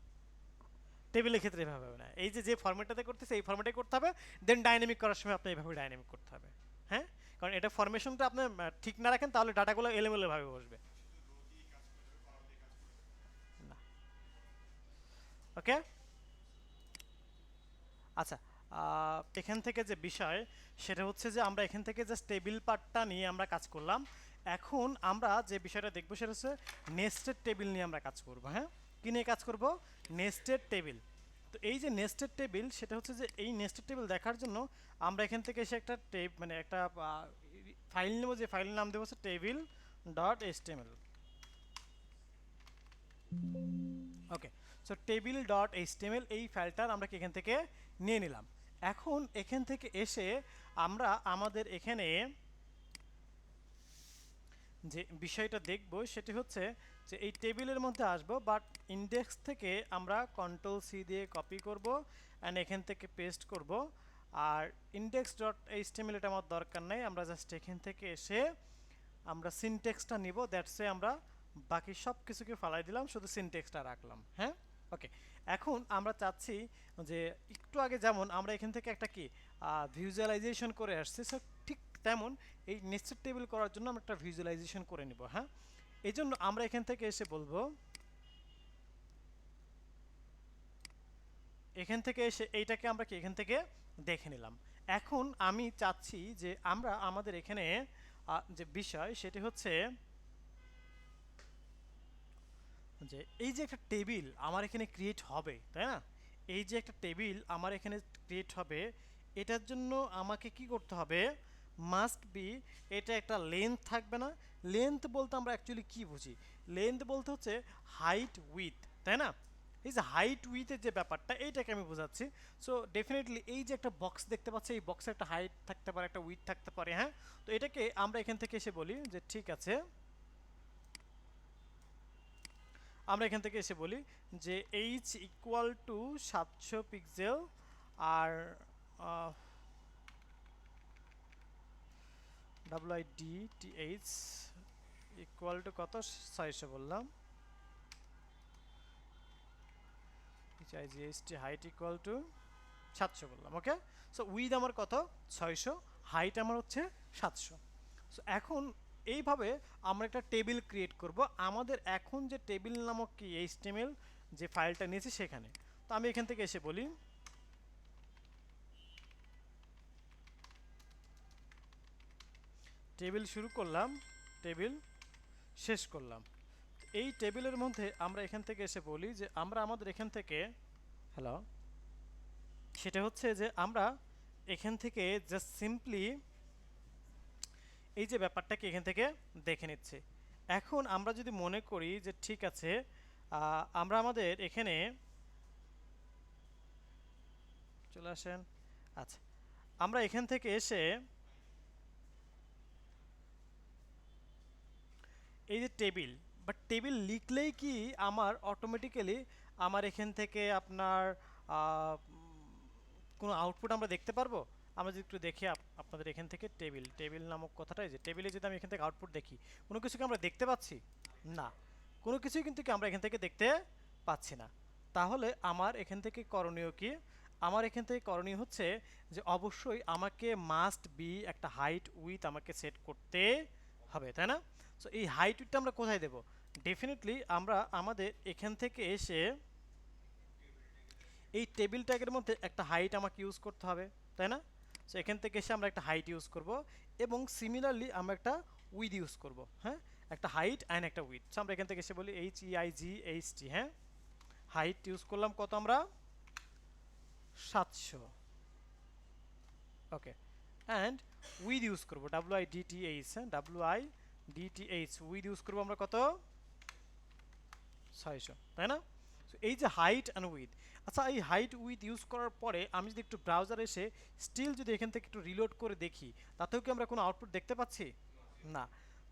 Speaker 1: টেবিলের ক্ষেত্রে এভাবে হবে না, এই যে যে ফরম্যাটটাতে করতেছে এই ফরম্যাটে করতে হবে, দেন ডাইনামিক করার সময় আপনি এইভাবে ডাইনামিক করতে হবে। হ্যাঁ, কারণ এটা ফরমেশনটা আপনি ঠিক না রাখেন তাহলে ডাটাগুলো এলোমেলো ভাবে বসবে। না, ওকে, আচ্ছা, এখান থেকে যে বিষয় সেটা হচ্ছে যে আমরা এখান থেকে জাস্ট টেবিল পার্টটা নিয়ে আমরা কাজ করলাম। এখন আমরা যে বিষয়টা দেখবো সেটা হচ্ছে নেস্টেড টেবিল নিয়ে আমরা কাজ করব। হ্যাঁ, কি নিয়ে কাজ করব, নেস্টেড টেবিল। তো এই যে নেস্টেড টেবিল সেটা হচ্ছে যে এই নেস্টেড টেবিল দেখার জন্য আমরা এখান থেকে এসে একটা মানে একটা ফাইল নেব, যে ফাইলের নাম দেবো হচ্ছে টেবিল ডট এইচটিএমএল। ওকে, সো টেবিল ডট এইচটিএমএল এই ফাইলটার আমরা কি এখান থেকে নিয়ে নিলাম। এখন এখান থেকে এসে আমরা আমাদের এখানে যে বিষয়টা দেখব সেটি হচ্ছে যে এই টেবিলের মধ্যে আসব, বাট ইন্ডেক্স থেকে আমরা কন্ট্রোল সি দিয়ে কপি করব অ্যান্ড এখান থেকে পেস্ট করব। আর ইন্ডেক্স ডট এইচটিএমএল এটা আমার দরকার নেই, আমরা জাস্ট এখান থেকে এসে আমরা সিনটেক্সটা নিব, দ্যাটস এ আমরা বাকি সব কিছুকে ফালাই দিলাম, শুধু সিনটেক্সটা রাখলাম। হ্যাঁ, ওকে। এখন আমরা চাচ্ছি যে একটু আগে যেমন আমরা এখান থেকে একটা কি ভিজুয়ালাইজেশন করে আসছি, সো ঠিক তেমন এই নেস্টেড টেবিল করার জন্য আমরা একটা ভিজুয়ালাইজেশন করে নিব। হ্যাঁ, এই জন্য আমরা এখান থেকে এসে বলবো, এখান থেকে এসে এইটাকে আমরা কি এখান থেকে দেখে নিলাম। এখন আমি চাচ্ছি যে আমরা আমাদের এখানে যে বিষয় সেটি হচ্ছে যে এই যে একটা টেবিল আমার এখানে ক্রিয়েট হবে, তাই না? এই যে একটা টেবিল আমার এখানে ক্রিয়েট হবে, এটার জন্য আমাকে কি করতে হবে? মাস্ট বি, এটা একটা লেন্থ থাকবে না? লেন্থ বলতে আমরা অ্যাকচুয়ালি কি বুঝি? লেন্থ বলতে হচ্ছে হাইট উইথ, তাই না? এই যে হাইট উইথের যে ব্যাপারটা, এইটাকে আমি বোঝাচ্ছি। সো ডেফিনেটলি এই যে একটা বক্স দেখতে পাচ্ছি, এই বক্সের একটা হাইট থাকতে পারে, একটা উইথ থাকতে পারে। হ্যাঁ, তো এটাকে আমরা এখান থেকে এসে বলি যে ঠিক আছে, আমরা এখান থেকে এসে বলি যে এইচ ইকুয়াল টু 700 পিক্সেল, আর WIDTH ইকুয়াল টু কত? 600 বললাম। HIGHT হাইট ইকুয়াল টু 700 বললাম। ওকে, সো উইথ আমার কত? 600, হাইট আমার হচ্ছে 700। সো এখন এইভাবে আমরা একটা টেবিল ক্রিয়েট করব আমাদের এখন যে টেবিল নামক কি HTML যে ফাইলটা নিয়েছি সেখানে। তো আমি এখান থেকে এসে বলি টেবিল শুরু করলাম, টেবিল শেষ করলাম। এই টেবিলের মধ্যে আমরা এখান থেকে এসে বলি যে আমরা আমাদের এখান থেকে, হ্যালো, সেটা হচ্ছে যে আমরা এখান থেকে জাস্ট সিম্পলি এই যে ব্যাপারটাকে এখান থেকে দেখে নিচ্ছি। এখন আমরা যদি মনে করি যে ঠিক আছে, আমরা আমাদের এখানে চলে আসেন। আচ্ছা, আমরা এখান থেকে এসে এই যে টেবিল, বাট টেবিল লিখলেই কি আমার অটোমেটিক্যালি আমার এখান থেকে আপনার কোনো আউটপুট আমরা দেখতে পারবো? আমরা যদি একটু দেখি আপনাদের এখান থেকে টেবিল, টেবিল নামক কথাটাই, যে টেবিলে যদি আমি এখান থেকে আউটপুট দেখি, কোনো কিছুকে আমরা দেখতে পাচ্ছি না, কোনো কিছুই কিন্তু কি আমরা এখান থেকে দেখতে পাচ্ছি না। তাহলে আমার এখান থেকে করণীয় কি? আমার এখান থেকে করণীয় হচ্ছে যে অবশ্যই আমাকে মাস্ট বি একটা হাইট উইথ আমাকে সেট করতে হবে, তাই না? সো এই হাইট উইথটা আমরা কোথায় দেব? ডেফিনেটলি আমরা আমাদের এখান থেকে এসে এই টেবিল ট্যাগের মধ্যে একটা হাইট আমাকে ইউজ করতে হবে, তাই না? সো এখান থেকে এসে আমরা একটা হাইট ইউজ করব এবং সিমিলারলি আমরা একটা উইথ ইউজ করব। হ্যাঁ, একটা হাইট অ্যান্ড একটা উইথ। সো আমরা এখান থেকে এসে বলি HEIGHT। হ্যাঁ, হাইট ইউজ করলাম কত আমরা? 700। ওকে, অ্যান্ড উইথ ইউজ করব WIDTH। হ্যাঁ, WIDTH উইথ ইউজ করব আমরা কত? 600, তাই না? সো এই যে হাইট অ্যান্ড উইথ, আচ্ছা এই হাইট উইথ ইউজ করার পরে আমি যদি একটু ব্রাউজারে এসে স্টিল যদি এখান থেকে একটু রিলোড করে দেখি, তাতেও কি আমরা কোনো আউটপুট দেখতে পাচ্ছি? না।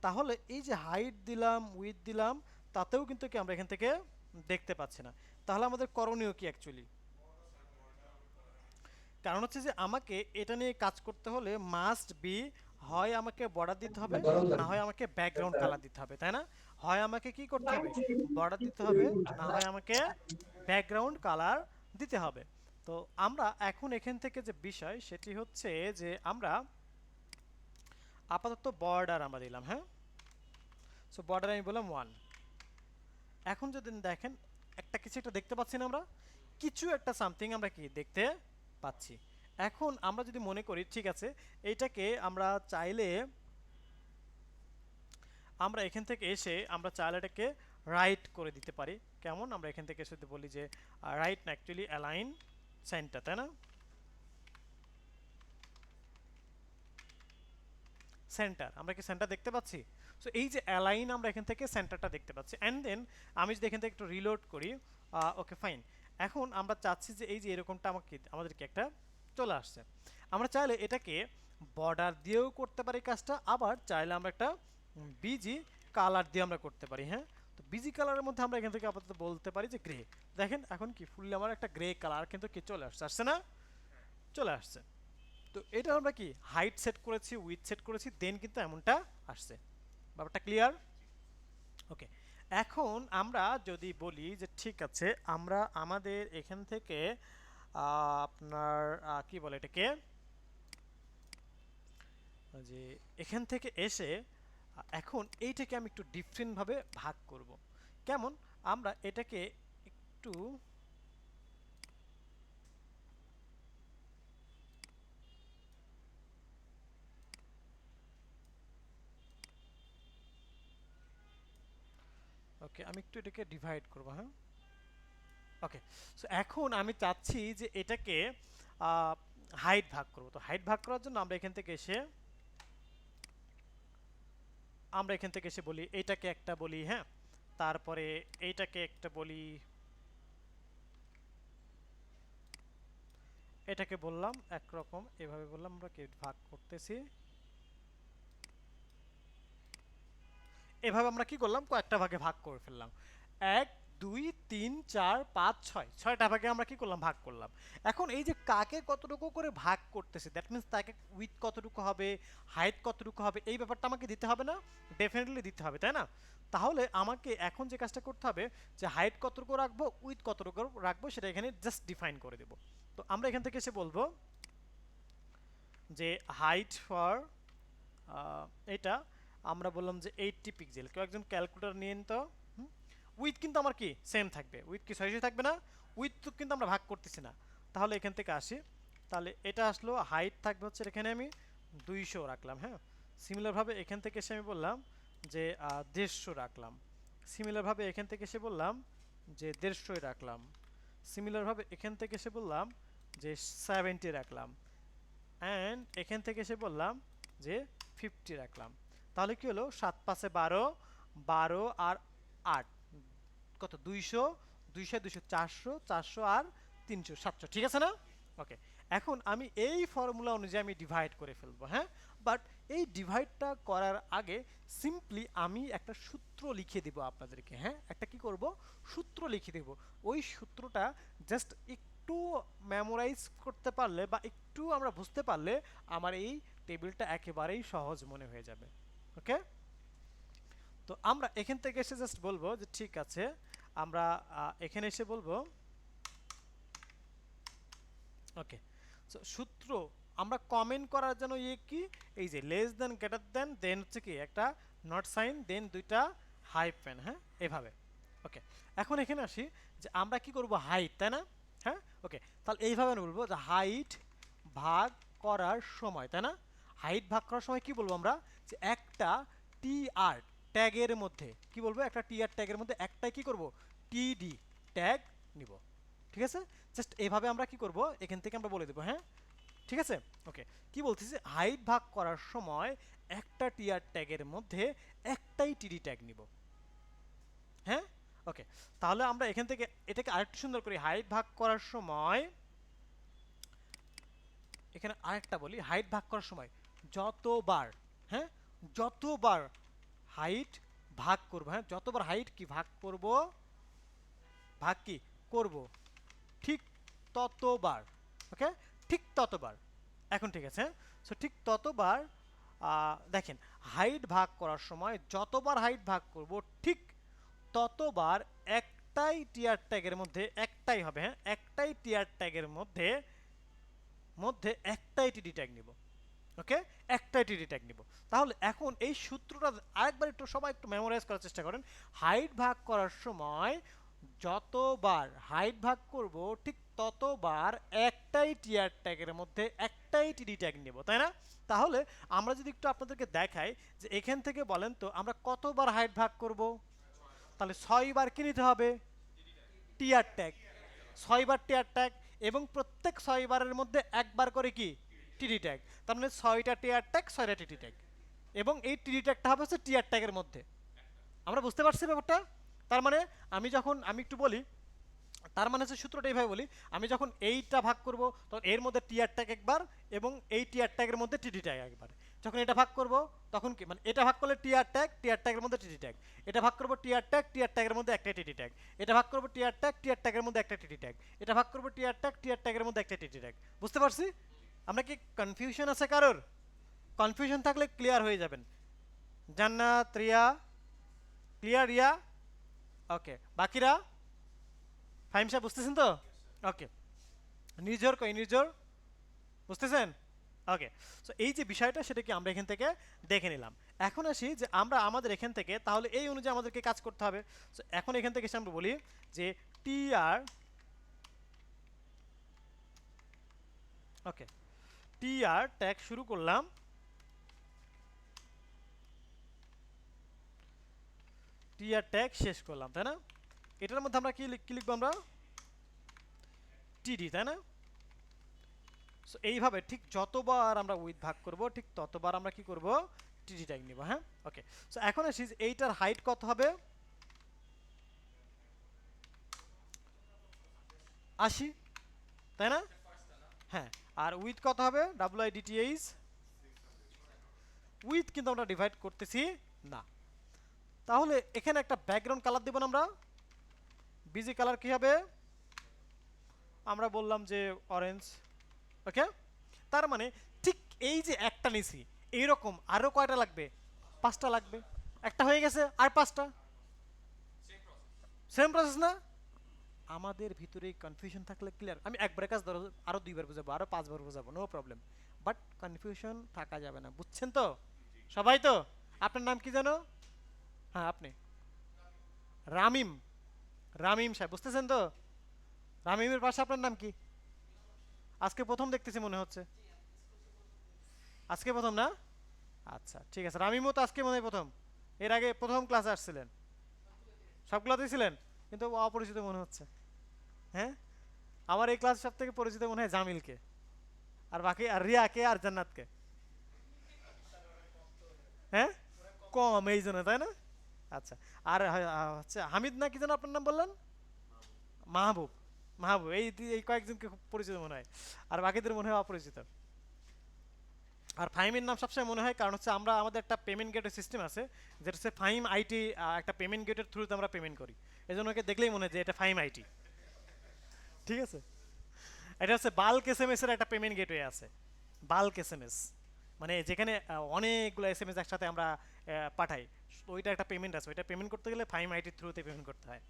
Speaker 1: তাহলে এই যে হাইট দিলাম, উইথ দিলাম, তাতেও কিন্তু কি আমরা এখান থেকে দেখতে পাচ্ছি না। তাহলে আমাদের করণীয় কি অ্যাকচুয়ালি? কারণ হচ্ছে যে আমাকে এটা নিয়ে কাজ করতে হলে মাস্ট বি, হয় আমাকে বর্ডার দিতে হবে, না হয় আমাকে ব্যাকগ্রাউন্ড কালার দিতে হবে, তাই না? হয় আমাকে কি করতে হবে? বর্ডার দিতে হবে, না হয় আমাকে ব্যাকগ্রাউন্ড কালার দিতে হবে। তো আমরা এখন এখান থেকে যে বিষয় সেটি হচ্ছে যে আমরা আপাতত বর্ডার আমরা দিলাম। হ্যাঁ, সো বর্ডার আমি বললাম 1। এখন যদি দেখেন একটা কিছু একটা দেখতে পাচ্ছি না, আমরা কিছু একটা সামথিং আমরা কি দেখতে পাচ্ছি। এখন আমরা যদি মনে করি ঠিক আছে, এইটাকে আমরা চাইলে আমরা এখান থেকে এসে আমরা চাইলে এটাকে রাইট করে দিতে পারি। কেমন? আমরা এখান থেকে এসে বলি যে রাইট না, অ্যাকচুয়ালি অ্যালাইন সেন্টার, তাই না? সেন্টার, আমরা কি সেন্টার দেখতে পাচ্ছি? সো এই যে অ্যালাইন, আমরা এখান থেকে সেন্টারটা দেখতে পাচ্ছি। অ্যান্ড দেন আমি যদি এখান থেকে একটু রিলোড করি, ওকে ফাইন, এখন আমরা চাচ্ছি যে এই যে এরকমটা আমাদেরকে একটা চলে আসছে। আমরা চাইলে এটাকে বর্ডার দিয়েও করতে পারি কাজটা, আবার চাইলে আমরা একটা বিজি কালার দিয়ে আমরা করতে পারি। হ্যাঁ, তো বিজি কালারের মধ্যে আমরা এখান থেকে আপাতত বলতে পারি যে গ্রে। দেখেন এখন কি ফুললি আমার একটা গ্রে কালার কিন্তু কি চলে আসছে, আসছে না? চলে আসছে। তো এটা আমরা কি হাইট সেট করেছি, উইথ সেট করেছি, দেন কিন্তু এমনটা আসছে। ব্যাপারটা ক্লিয়ার? ওকে, এখন আমরা যদি বলি যে ঠিক আছে আমরা আমাদের এখান থেকে আপনার কি বলে এটাকে, যে এখান থেকে এসে এখন এইটাকে আমি একটু ডিফারেন্ট ভাবে ভাগ করব। কেমন? আমরা এটাকে একটু ওকে, আমি একটু এটাকে ডিভাইড করব, হ্যাঁ। ওকে, সো এখন আমি চাচ্ছি যে এটাকে হাইট ভাগ করব। তো হাইট ভাগ করার জন্য আমরা এখান থেকে এসে বলি এইটাকে একটা বলি, হ্যাঁ, তারপরে এইটাকে একটা বলি, এটাকে বললাম একরকম, এভাবে বললাম আমরা কি ভাগ করতেছি, এভাবে আমরা কি করলাম কয়েকটা ভাগে ভাগ করে ফেললাম। 1 2 3 4 5 6, 6টা ভাগে আমরা কি করলাম ভাগ করলাম। এখন এই যে কাকে কতটুকু করে ভাগ করতেছে, দ্যাট মিন্স তাকে উইথ কতটুকু হবে, হাইট কতটুকু হবে, এই ব্যাপারটা আমাকে দিতে হবে না? ডেফিনেটলি দিতে হবে, তাই না? তাহলে আমাকে এখন যে কাজটা করতে হবে যে হাইট কতটুকু রাখবো উইথ কতটুকু রাখবো সেটা এখানে জাস্ট ডিফাইন করে দেব। তো আমরা এখান থেকে এসে বলবো যে হাইট ফর এটা আমরা বললাম যে 80 পিক্সেল। কেউ একজন ক্যালকুলেটর নিন তো। উইথ কিন্তু আমার কি সেম থাকবে, উইথ কি 600 থাকবে না? উইথ তো কিন্তু আমরা ভাগ করতেছি না। তাহলে এখান থেকে আসি, তাহলে এটা আসলো হাইট থাকবে হচ্ছে এখানে আমি 200 রাখলাম, হ্যাঁ। সিমিলারভাবে এখান থেকে এসে আমি বললাম যে 150 রাখলাম। সিমিলারভাবে এখান থেকে এসে বললাম যে 150 রাখলাম। সিমিলারভাবে এখান থেকে এসে বললাম যে 70 রাখলাম। অ্যান্ড এখান থেকে এসে বললাম যে 50 রাখলাম। তাহলে কি হলো 7 5 12, 12 আর 8 কত, 200, 200 200 400, 400 আর 300 700, ঠিক আছে না? ওকে, এখন আমি এই ফর্মুলা অনুযায়ী আমি ডিভাইড করে ফেলবো, হ্যাঁ। বাট এই ডিভাইডটা করার আগে সিম্পলি আমি একটা সূত্র লিখে দেব আপনাদেরকে, হ্যাঁ। একটা কি করব, সূত্র লিখে দেব। ওই সূত্রটা জাস্ট একটু মেমোরাইজ করতে পারলে বা একটু আমরা বুঝতে পারলে আমার এই টেবিলটা একেবারেই সহজ মনে হয়ে যাবে। ওকে, তো আমরা এখান থেকে এসে জাস্ট বলবো যে ঠিক আছে আমরা এখানে এসে বলবো ওকে, সো সূত্র আমরা কমেন্ট করার জন্য কি, এই যে লেস দেন গ্রেটার দেন দেন হচ্ছে কি একটা নট সাইন দেন দুইটা হাইফেন, হ্যাঁ, এভাবে। ওকে, এখন এখানে আসি যে আমরা কি করব হাইট, তাই না? হ্যাঁ, ওকে, তাহলে এইভাবে আমি বলবো যে হাইট ভাগ করার সময়, তাই না? হাইট ভাগ করার সময় কি বলবো আমরা, যে একটা টি আর ট্যাগের মধ্যে কি বলবো, একটা টি আর ট্যাগের মধ্যে একটাই কি করব টিডি ট্যাগ নিব। ঠিক আছে, জাস্ট এইভাবে আমরা কি করব এখান থেকে আমরা বলে দেবো, হ্যাঁ। ঠিক আছে, ওকে, কি বলতেছি, হাইট ভাগ করার সময় একটা টিআর ট্যাগের মধ্যে একটাই টিডি ট্যাগ নিব, হ্যাঁ। ওকে, তাহলে আমরা এখান থেকে এটাকে আরেকটু সুন্দর করি, হাইট ভাগ করার সময় এখানে আরেকটা বলি, হাইট ভাগ করার সময় যতবার, হ্যাঁ, যতবার হাইট ভাগ করব, হ্যাঁ, যতবার হাইট কি ভাগ করব, ভাগ কি করব, ঠিক ততবার, ওকে, ঠিক ততবার। এখন ঠিক আছে, সো ঠিক ততবার দেখেন হাইট ভাগ করার সময় যতবার হাইট ভাগ করব ঠিক ততবার একটাই টিয়ার ট্যাগের মধ্যে একটাই হবে, হ্যাঁ, একটাই টিয়ার ট্যাগের মধ্যে মধ্যে একটাই টিডি ট্যাগ নিব। ওকে, একটাই টিডি ট্যাগ নিব। তাহলে এখন এই সূত্রটা আরেকবার একটু সবাই একটু মেমোরাইজ করার চেষ্টা করেন। হাইট ভাগ করার সময় যতবার হাইট ভাগ করব ঠিক ততবার একটাই টিয়ার ট্যাগের মধ্যে একটাই টিডি ট্যাগ নেব, তাই না? তাহলে আমরা যদি একটু আপনাদেরকে দেখাই যে এখান থেকে বলেন তো আমরা কতবার হাইট ভাগ করব, তাহলে 6বার কি নিতে হবে টিয়ার ট্যাগ, 6বার টিয়ার ট্যাগ, এবং প্রত্যেক 6বারের মধ্যে একবার করে কি টিডি ট্যাগ, তার মানে 6টা টিয়ার ট্যাগ 6টা টিডি ট্যাগ, এবং এই টিডি ট্যাগটা হবে হচ্ছে টিয়ার ট্যাগের মধ্যে। আমরা বুঝতে পারছি ব্যাপারটা? তার মানে আমি একটু বলি, তার মানে হচ্ছে সূত্রটা এইভাবে বলি, আমি যখন এইটা ভাগ করব তখন এর মধ্যে টিআর ট্যাগ একবার এবং এই টিআর ট্যাগের মধ্যে টিডি ট্যাগ একবার। যখন এটা ভাগ করব তখন কি মানে এটা ভাগ করলে টিআর ট্যাগের মধ্যে টিডি ট্যাগ, এটা ভাগ করব টিআর ট্যাগের মধ্যে একটা টিডি ট্যাগ, এটা ভাগ করব টিআর ট্যাগের মধ্যে একটা টিডি ট্যাগ, এটা ভাগ করব টিআর ট্যাগের মধ্যে একটা টিডি ট্যাগ। বুঝতে পারছি? আমরা কি কনফিউশন আছে কারোর? কনফিউশন থাকলে ক্লিয়ার হয়ে যাবেন। জান্নাত, রিয়া, ক্লিয়ার রিয়া? ওকে, বাকিরা? ফাহিম সাহেব বুঝতেছেন তো? ওকে, নির্ঝর কই, নির্ঝর বুঝতেছেন? ওকে, সো এই যে বিষয়টা সেটা কি আমরা এখান থেকে দেখে নিলাম। এখন আসি যে আমরা আমাদের এখান থেকে তাহলে এই অনুযায়ী আমাদেরকে কাজ করতে হবে। সো এখন এখান থেকে এসে আমরা বলি যে টি আর, ওকে, টি আর ট্যাগ শুরু করলাম, টি আর ট্যাগ শেষ করলাম, তাই না? এটার মধ্যে আমরা কি লিখবো আমরা? টিডি, তাই না? সো এইভাবে ঠিক যতবার আমরা উইথ ভাগ করব ঠিক ততবার আমরা কি করব? টিডি ট্যাগ নিব, হ্যাঁ? ওকে, সো এখন আসি যে এইটার হাইট কত হবে? 80, তাই না? হ্যাঁ, আর উইথ কত হবে? WIDTH উইথ কিন্তু আমরা ডিভাইড করতেছি না। তাহলে এখানে একটা ব্যাকগ্রাউন্ড কালার দেব না আমরা? বিজি কালার কি হবে? আমরা বললাম যে অরেঞ্জ, ওকে? তার মানে ঠিক এই যে একটা নিছি, এইরকম আরো কয়টা লাগবে? 5টা লাগবে। একটা হয়ে গেছে, আর 5টা। সেম প্রসেস না? আমাদের ভিতরে কনফিউশন থাকলে ক্লিয়ার, আমি একবারে কাজ ধরো আরো 2বার বুঝাবো, আরো 5বার বুঝাবো, নো প্রবলেম, বাট কনফিউশন থাকা যাবে না, বুঝছেন তো সবাই? তো আপনার নাম কি জানো? হ্যাঁ, আপনি রামিম, রামিম সাহেব, বুঝতেছেন তো? রামিমের পাশে আপনার নাম কি? আজকে প্রথম দেখতেছি মনে হচ্ছে। আজকে প্রথম না? আচ্ছা ঠিক আছে, রামিমও তো আজকে মনে হয় প্রথম। এর আগে প্রথম ক্লাসে আসছিলেন? সবগুলোতেই ছিলেন, কিন্তু অপরিচিত মনে হচ্ছে। হ্যাঁ, আমার এই ক্লাস সব থেকে পরিচিত মনে হয় জামিলকে, আর বাকি আর রিয়াকে আর জান্নাতকে। হ্যাঁ, কম এই জন্য, তাই না? আচ্ছা, আর হচ্ছে হামিদ না কি যেন আপনার নাম বললেন? মাহবুব, মাহবুব, এই কয়েকজনকে খুব পরিচিত মনে হয়, আর বাকিদের মনে হয় অপরিচিত। আর ফাহিমের নাম সবসময় মনে হয়, কারণ হচ্ছে আমরা আমাদের একটা পেমেন্ট গেটের সিস্টেম আছে, যেটা হচ্ছে ফাহিম আইটি, একটা পেমেন্ট গেটের থ্রুতে আমরা পেমেন্ট করি, এই জন্য ওকে দেখলেই মনে হয় যে এটা ফাহিম আইটি। ঠিক আছে, এটা হচ্ছে বাল্ক SMS এর একটা পেমেন্ট গেটওয়ে আছে, বাল্ক SMS, মানে যেখানে অনেকগুলো SMS একসাথে আমরা পাঠাই, ওইটা একটা পেমেন্ট আছে, ওইটা পেমেন্ট করতে গেলে ফাইম আইটির থ্রুতে পেমেন্ট করতে হয়।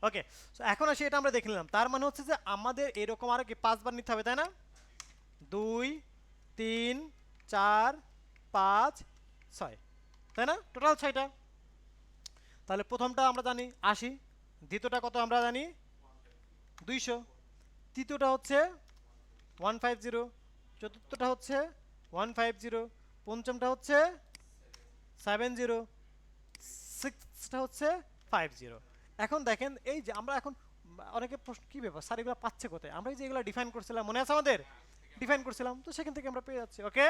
Speaker 1: ওকে, সো এখন আসি, এটা আমরা দেখে নিলাম, তার মানে হচ্ছে যে আমাদের এরকম আরো কি 5বার নিতে হবে, তাই না? 2, 3, 4, 5, 6, তাই না? টোটাল 6টা। তাহলে প্রথমটা আমরা জানি 80, দ্বিতীয়টা কত আমরা জানি? 200, তৃতীয়টা হচ্ছে 150, চতুর্থটা হচ্ছে 150, পঞ্চমটা হচ্ছে 70, সিক্সটা হচ্ছে 50। এখন দেখেন এই যে আমরা এখন অনেকে প্রশ্ন, কি ব্যাপার স্যার এগুলো পাচ্ছে কোথায়? আমরা এই যে এগুলো ডিফাইন করছিলাম, মনে আছে আমাদের? ডিফাইন করছিলাম, তো সেখান থেকে আমরা পেয়ে যাচ্ছি। ওকে,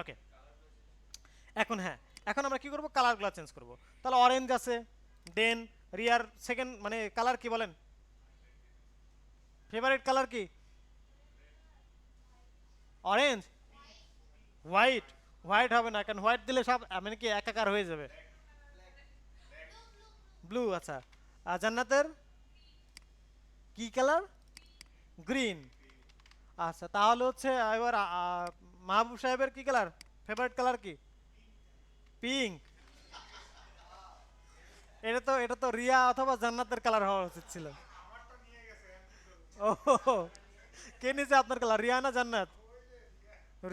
Speaker 1: ওকে, এখন হ্যাঁ, এখন আমরা কি করব? কালারগুলো চেঞ্জ করব। তাহলে অরেঞ্জ আছে, দেন রিয়ার সেকেন্ড মানে কালার কি বলেন? ফেভারিট কালার কি? অরেঞ্জ? হোয়াইট? হোয়াইট হবে না, কারণ হোয়াইট দিলে সব মানে কি একাকার হয়ে যাবে। ব্লু, আচ্ছা। আর জান্নাতের কি কালার? গ্রিন। আচ্ছা, তাহলে হচ্ছে এবার মাহবুব সাহেবের কি কালার? ফেভারিট কালার কি? পিঙ্ক। এটা তো রিয়া অথবা জান্নাতের কালার হওয়া উচিত ছিল। ও, কে নিছে আপনার কালার, রিয়া না জান্নাত?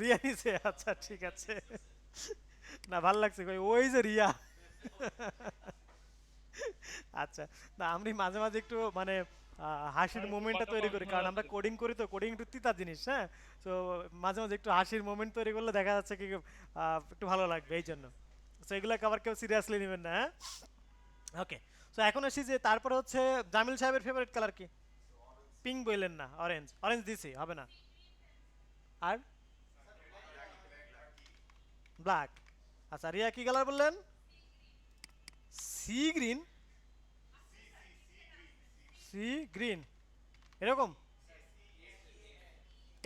Speaker 1: রিয়া নিছে, আচ্ছা ঠিক আছে। না, ভাল লাগছে, কই ওই যে রিয়া। আচ্ছা, না আমি মাঝে মাঝে একটু মানে হাসির মোমেন্টটা তৈরি করি, কারণ আমরা কোডিং করি, তো কোডিং একটু তিতা জিনিস, হ্যাঁ। তো মাঝে মাঝে একটু হাসির মোমেন্ট তৈরি করলে দেখা যাচ্ছে কি একটু ভালো লাগবে, এই জন্য। তো এগুলোকে আবার কেউ সিরিয়াসলি নেবেন না, হ্যাঁ। ওকে, তো এখন আসি যে তারপরে হচ্ছে জামিল সাহেবের ফেভারিট কালার কি? পিঙ্ক বললেন না, অরেঞ্জ, অরেঞ্জ দিছি হবে না। আর ব্ল্যাক। আচ্ছা, রিয়া কি কালার বললেন? Sea green? সি গ্রিন এরকম?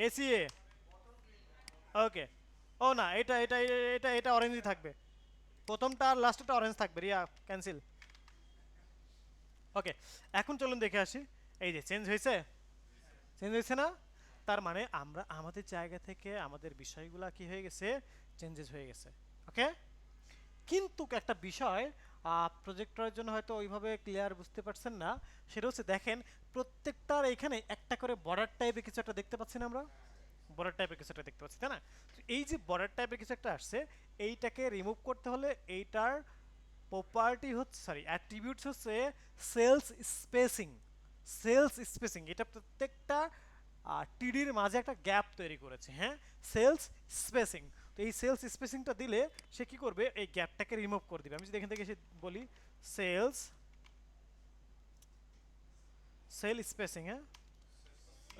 Speaker 1: এসিএ? ওকে, ও না, এটা অরেঞ্জই থাকবে, প্রথমটা আর লাস্টটা অরেঞ্জ থাকবে, রিয়া ক্যান্সেল। ওকে, এখন চলুন দেখে আসি, এই যে চেঞ্জ হয়েছে, চেঞ্জ হয়েছে না? তার মানে আমরা আমাদের জায়গা থেকে আমাদের বিষয়গুলা কি হয়ে গেছে? চেঞ্জেস হয়ে গেছে। ওকে, কিন্তু একটা বিষয় প্রজেক্টরের জন্য হয়তো ওইভাবে ক্লিয়ার বুঝতে পারছেন না, সেটা হচ্ছে দেখেন প্রত্যেকটার এখানে একটা করে বর্ডার টাইপের কিছু একটা দেখতে পাচ্ছি না আমরা, বর্ডার টাইপের কিছু একটা দেখতে পাচ্ছি তাই না? তো এই যে বর্ডার টাইপের কিছু একটা আসছে, এইটাকে রিমুভ করতে হলে এইটার প্রপার্টি হচ্ছে, সরি অ্যাট্রিবিউটস হচ্ছে সেলস স্পেসিং। সেলস স্পেসিং এটা প্রত্যেকটা টিডির মাঝে একটা গ্যাপ তৈরি করেছে, হ্যাঁ, সেলস স্পেসিং। তো এই সেলস স্পেসিংটা দিলে সে কি করবে, এই গ্যাপটাকে রিমুভ করে দিবে। আমি যদি এখান থেকে এসে বলি সেলস, সেল স্পেসিং, হ্যাঁ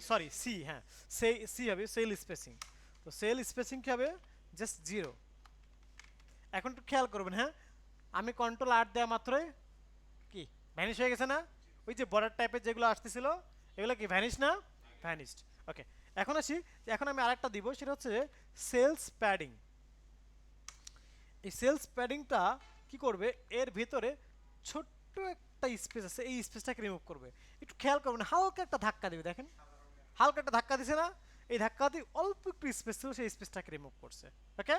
Speaker 1: সরি সি, হ্যাঁ সে সি হবে সেল স্পেসিং। তো সেল স্পেসিং কি হবে, জাস্ট 0। এখন একটু খেয়াল করবেন, হ্যাঁ আমি কন্ট্রোল আর দেওয়া মাত্রই কি ভ্যানিশ হয়ে গেছে না? ওই যে বর্ডার টাইপের যেগুলো আসতেছিল এগুলো কি ভ্যানিশ না? ভ্যানিশড। ওকে, এখন আসি, এখন আমি আরেকটা দিব, সেটা হচ্ছে সেলস প্যাডিং। এই সেলস প্যাডিংটা কি করবে, এর ভিতরে ছোট্ট একটা স্পেস আছে, এই স্পেসটাকে রিমুভ করবে। একটু খেয়াল করবেন, হালকা একটা ধাক্কা দিবে, দেখেন হালকা একটা ধাক্কা দিছে না? এই ধাক্কা দিয়ে অল্প একটু স্পেস ছিল, সেই স্পেসটাকে রিমুভ করছে। ওকে,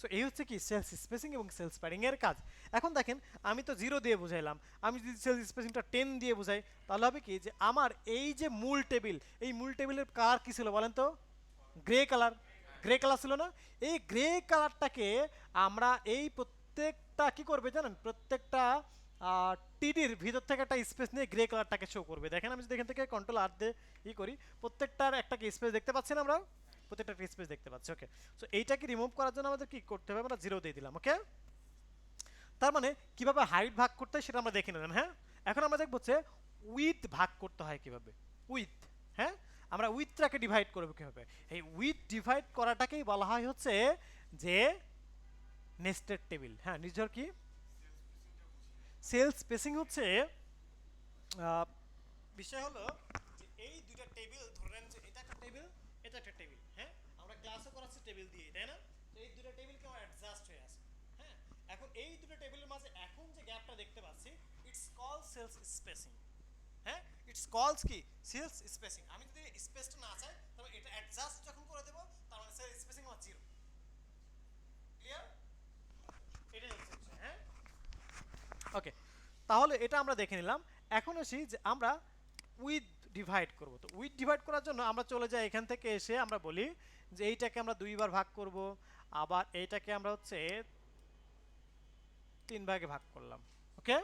Speaker 1: সো এই হচ্ছে কি সেলস স্পেসিং এবং সেলস প্যাডিং এর কাজ। এখন দেখেন আমি তো 0 দিয়ে বুঝাইলাম, আমি যদি সেলস স্পেসিংটা 10 দিয়ে বুঝাই তাহলে হবে কি, যে আমার এই যে মূল টেবিল, এই মূল টেবিলের কালার কি ছিল বলেন তো? Grey colour. গ্রে কালার ছিল না? এই গ্রে কালারটাকে আমরা এই প্রত্যেকটা কি করবে জানেন, প্রত্যেকটা টিডির ভিতর থেকে একটা স্পেস নিয়ে গ্রে কালারটাকে শো করবে। দেখেন আমি যদি এখান থেকে কন্ট্রোল আর দিয়ে করি, প্রত্যেকটার একটা স্পেস দেখতে পাচ্ছি না আমরা? প্রত্যেকটা স্পেস দেখতে পাচ্ছি। ওকে, সো এইটাকে রিমুভ করার জন্য আমাদের কি করতে হবে, আমরা 0 দিয়ে দিলাম। ওকে, তার মানে কিভাবে হাইট ভাগ করতে হয় সেটা আমরা দেখে নিলাম। হ্যাঁ, এখন আমরা দেখবো হচ্ছে উইথ ভাগ করতে হয় কিভাবে। উইথ, হ্যাঁ আমরা উইথটাকে ডিভাইড করবো কিভাবে। এই উইথ ডিভাইড করাটাকেই বলা হয় হচ্ছে যে নেস্টেড টেবিল। হ্যাঁ, নিজের কি সেল স্পেসিং হচ্ছে বিষয় হলো যে এই দুইটা টেবিল ধরেন যে এটা একটা টেবিল, এটা একটা টেবিল, হ্যাঁ আমরা ক্লাসে করাচ্ছি টেবিল দিয়ে, তাই না? তো এই দুটো টেবিল কেমন অ্যাডজাস্ট হয়ে আছে, হ্যাঁ এখন এই দুটো টেবিলের মাঝে এখন যে গ্যাপটা দেখতে পাচ্ছি, ইটস কল সেলস স্পেসিং। হ্যাঁ, ইটস কলস কি সেলস স্পেসিং। আমি যদি স্পেসটা না চাই তাহলে এটা অ্যাডজাস্ট যখন করে দেব, তার মানে সেলস স্পেসিং আমার 0। ক্লিয়ার? এটাই হচ্ছে বিষয়। হ্যাঁ, ওকে, তাহলে এটা আমরা দেখে নিলাম। এখন আসি যে আমরা উইথ ডিভাইড করব। তো উইথ ডিভাইড করার জন্য আমরা চলে যাই এখান থেকে এসে আমরা বলি যে এইটাকে আমরা 2 বার ভাগ করব, আবার এইটাকে আমরা হচ্ছে 3 ভাগে ভাগ করলাম। ওকে,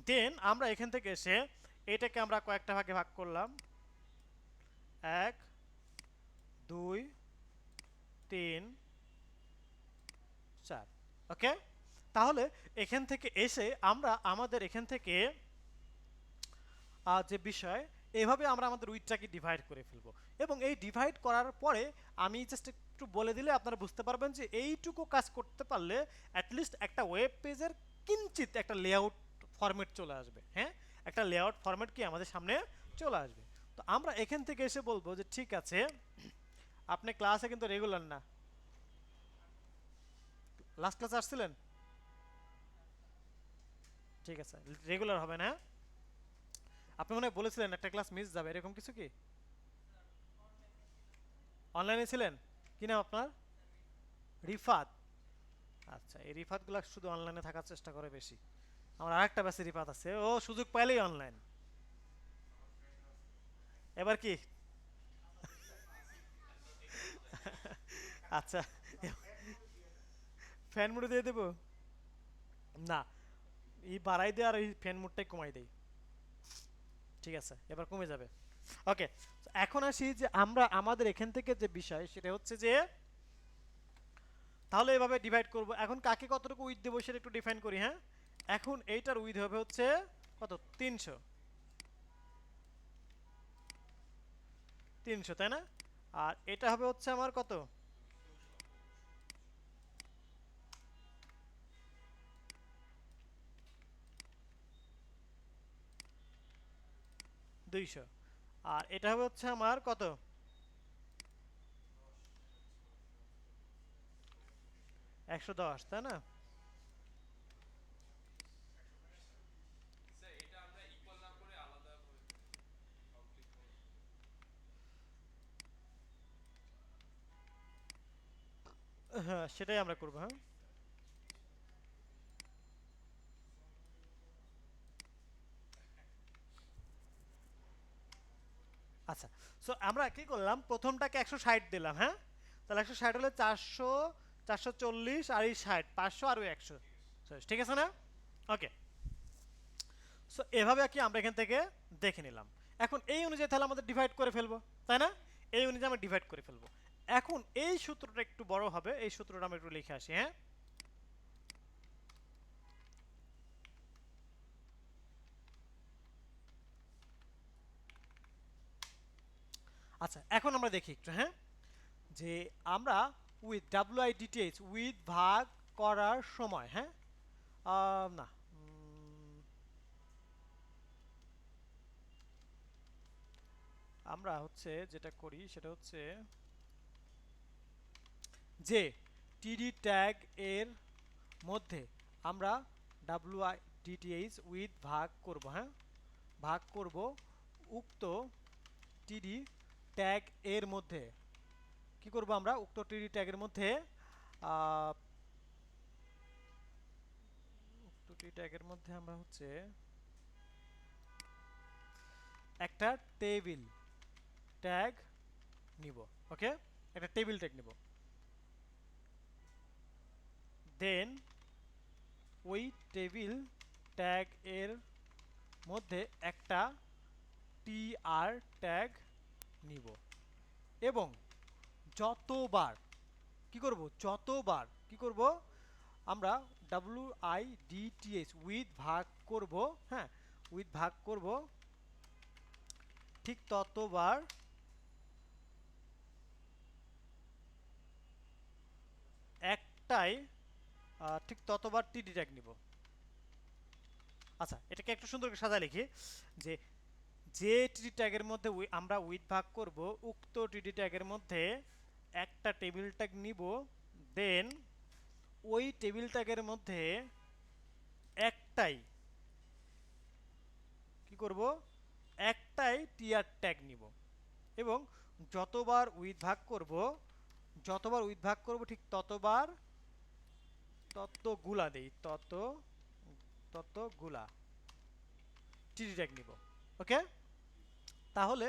Speaker 1: দেন আমরা এখান থেকে এসে এটাকে আমরা কয়েকটা ভাগে ভাগ করলাম, 1 2 3 4। ওকে, তাহলে এখান থেকে এসে আমরা আমাদের এখান থেকে যে বিষয়, এইভাবে আমরা আমাদের উইথটাকে ডিভাইড করে ফেলবো। এবং এই ডিভাইড করার পরে আমি জাস্ট একটু বলে দিলে আপনারা বুঝতে পারবেন যে এইটুকু কাজ করতে পারলে অ্যাটলিস্ট একটা ওয়েব পেজের কিঞ্চিত একটা লেআউট ফরম্যাট চলে আসবে। হ্যাঁ, একটা লেআউট ফরম্যাট কি আমাদের সামনে চলে আসবে। তো আমরা এখান থেকে এসে বলবো যে ঠিক আছে, আপনি ক্লাসে কিন্তু রেগুলার না, লাস্ট ক্লাসে আসছিলেন, ঠিক আছে রেগুলার হবে না। আপনি মনে হয় বলেছিলেন একটা ক্লাস মিস যাবে, এরকম কিছু কি? অনলাইনে ছিলেন? কি নাম আপনার? রিফাত। আচ্ছা, এই রিফাতগুলো শুধু অনলাইনে থাকার চেষ্টা করে বেশি। আমার আরেকটা ব্যাচে রিফাত আছে, ও সুযোগ পাইলেই অনলাইন। এবার কি? আচ্ছা, ফ্যান মুড দিয়ে দেবো? না, এই বাড়াই দেয় আর এই ফ্যান মুডটাই কমাই দেয়। ঠিক আছে, এবার কমে যাবে। ওকে, এখন আসি যে আমরা আমাদের এখান থেকে যে বিষয় সেটা হচ্ছে যে তাহলে এভাবে ডিভাইড করব। এখন কাকে কতটুকু উইথ দেবো সেটা একটু ডিফাইন করি। হ্যাঁ, এখন এইটার উইথ হবে হচ্ছে কত, 300। 300 তাই না? আর এটা হবে হচ্ছে আমার কত, 200। আর এটা হবে হচ্ছে আমার কত, 110, তাই না? হ্যাঁ, সেটাই আমরা করবো। হ্যাঁ, আচ্ছা, সো আমরা কি করলাম, প্রথমটাকে 160 দিলাম, হ্যাঁ, তাহলে 160 হলে 400, 440 আর এই 60, 500 আর ওই 100, ঠিক আছে না? ওকে, সো এভাবে কি আমরা এখান থেকে দেখে নিলাম। এখন এই অনুযায়ী তাহলে আমাদের ডিভাইড করে ফেলবো, তাই না? এই অনুযায়ী আমরা ডিভাইড করে ফেলবো। এখন এই সূত্রটা একটু বড় হবে, এই সূত্রটা আমরা একটু লিখে আসি, হ্যাঁ। আচ্ছা, এখন আমরা দেখি একটু, হ্যাঁ, যে আমরা উইথ WIDTH উইথ ভাগ করার সময়, হ্যাঁ, না, আমরা হচ্ছে যেটা করি সেটা হচ্ছে যে টিডি ট্যাগ এর মধ্যে আমরা WIDTH উইথ ভাগ করব, হ্যাঁ, ভাগ করব উক্ত টিডি ট্যাগ এর মধ্যে। কি করব আমরা উক্ত টিডি ট্যাগের মধ্যে, আহ, উক্ত টিডি ট্যাগের মধ্যে আমরা হচ্ছে একটা টেবিল ট্যাগ নিব। ওকে, একটা টেবিল ট্যাগ নিব, দেন ওই টেবিল ট্যাগ এর মধ্যে একটা টিআর ট্যাগ নিব এবং যতবার কি করব, যতবার কি করব আমরা WIDTH উইথ ভাগ করব, হ্যাঁ, উইথ ভাগ করব, ঠিক ততবার একটাই ঠিক ততবার টিডি ট্যাগ নিব। আচ্ছা, এটাকে একটু সুন্দর করে সাজা লিখি, যে যে টিডি ট্যাগের মধ্যে আমরা উইথ ভাগ করব উক্ত টিডি ট্যাগের মধ্যে একটা টেবিল ট্যাগ নিব, দেন ওই টেবিল ট্যাগের মধ্যে একটাই কি করব, একটাই টিআর ট্যাগ নিব এবং যতবার উইথ ভাগ করব, যতবার উইথ ভাগ করব ঠিক ততবার ততগুলা দেই, ততগুলা টিডি ট্যাগ নিব। ওকে, তাহলে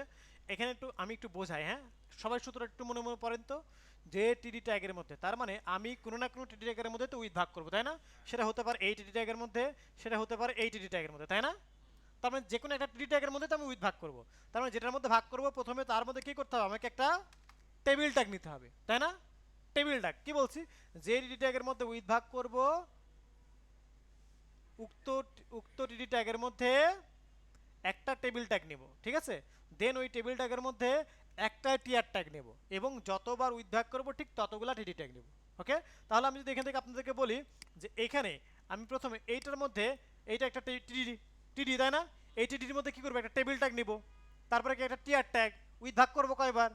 Speaker 1: এখানে একটু আমি একটু বোঝাই, হ্যাঁ, সবাই সূত্রটা একটু মনে মনে পড়েন তো, যে টিডি ট্যাগের মধ্যে, তার মানে আমি কোনো না কোনো টিডি ট্যাগের মধ্যে তো উইথ ভাগ করবো, তাই না? সেটা হতে পারে এই টিডি ট্যাগের মধ্যে, সেটা হতে পারে এই টিডি ট্যাগের মধ্যে, তাই না? তার মানে যে কোনো একটা টিডি ট্যাগের মধ্যে তো আমি উইথ ভাগ করবো। তার মানে যেটার মধ্যে ভাগ করবো প্রথমে তার মধ্যে কি করতে হবে, আমাকে একটা টেবিল ট্যাগ নিতে হবে, তাই না? টেবিল ট্যাগ কি বলছি, যে টিডি ট্যাগের মধ্যে উইথ ভাগ করব উক্ত উক্ত টিডি ট্যাগের মধ্যে একটা টেবিল ট্যাগ নেব, ঠিক আছে, দেন ওই টেবিল ট্যাগের মধ্যে একটা টিআর ট্যাগ নেব এবং যতবার উইথ ভাগ করব ঠিক ততগুলা টিডি ট্যাগ নেব। ওকে, তাহলে আমি যদি এখান থেকে আপনাদেরকে বলি যে এখানে আমি প্রথমে এইটার মধ্যে, এইটা একটা টিডি, টিডি তাই না, এই টিডির মধ্যে কি করবো, একটা টেবিল ট্যাগ নিব, তারপরে কি একটা টিআর ট্যাগ, উইথ ভাগ করবো কয়বার,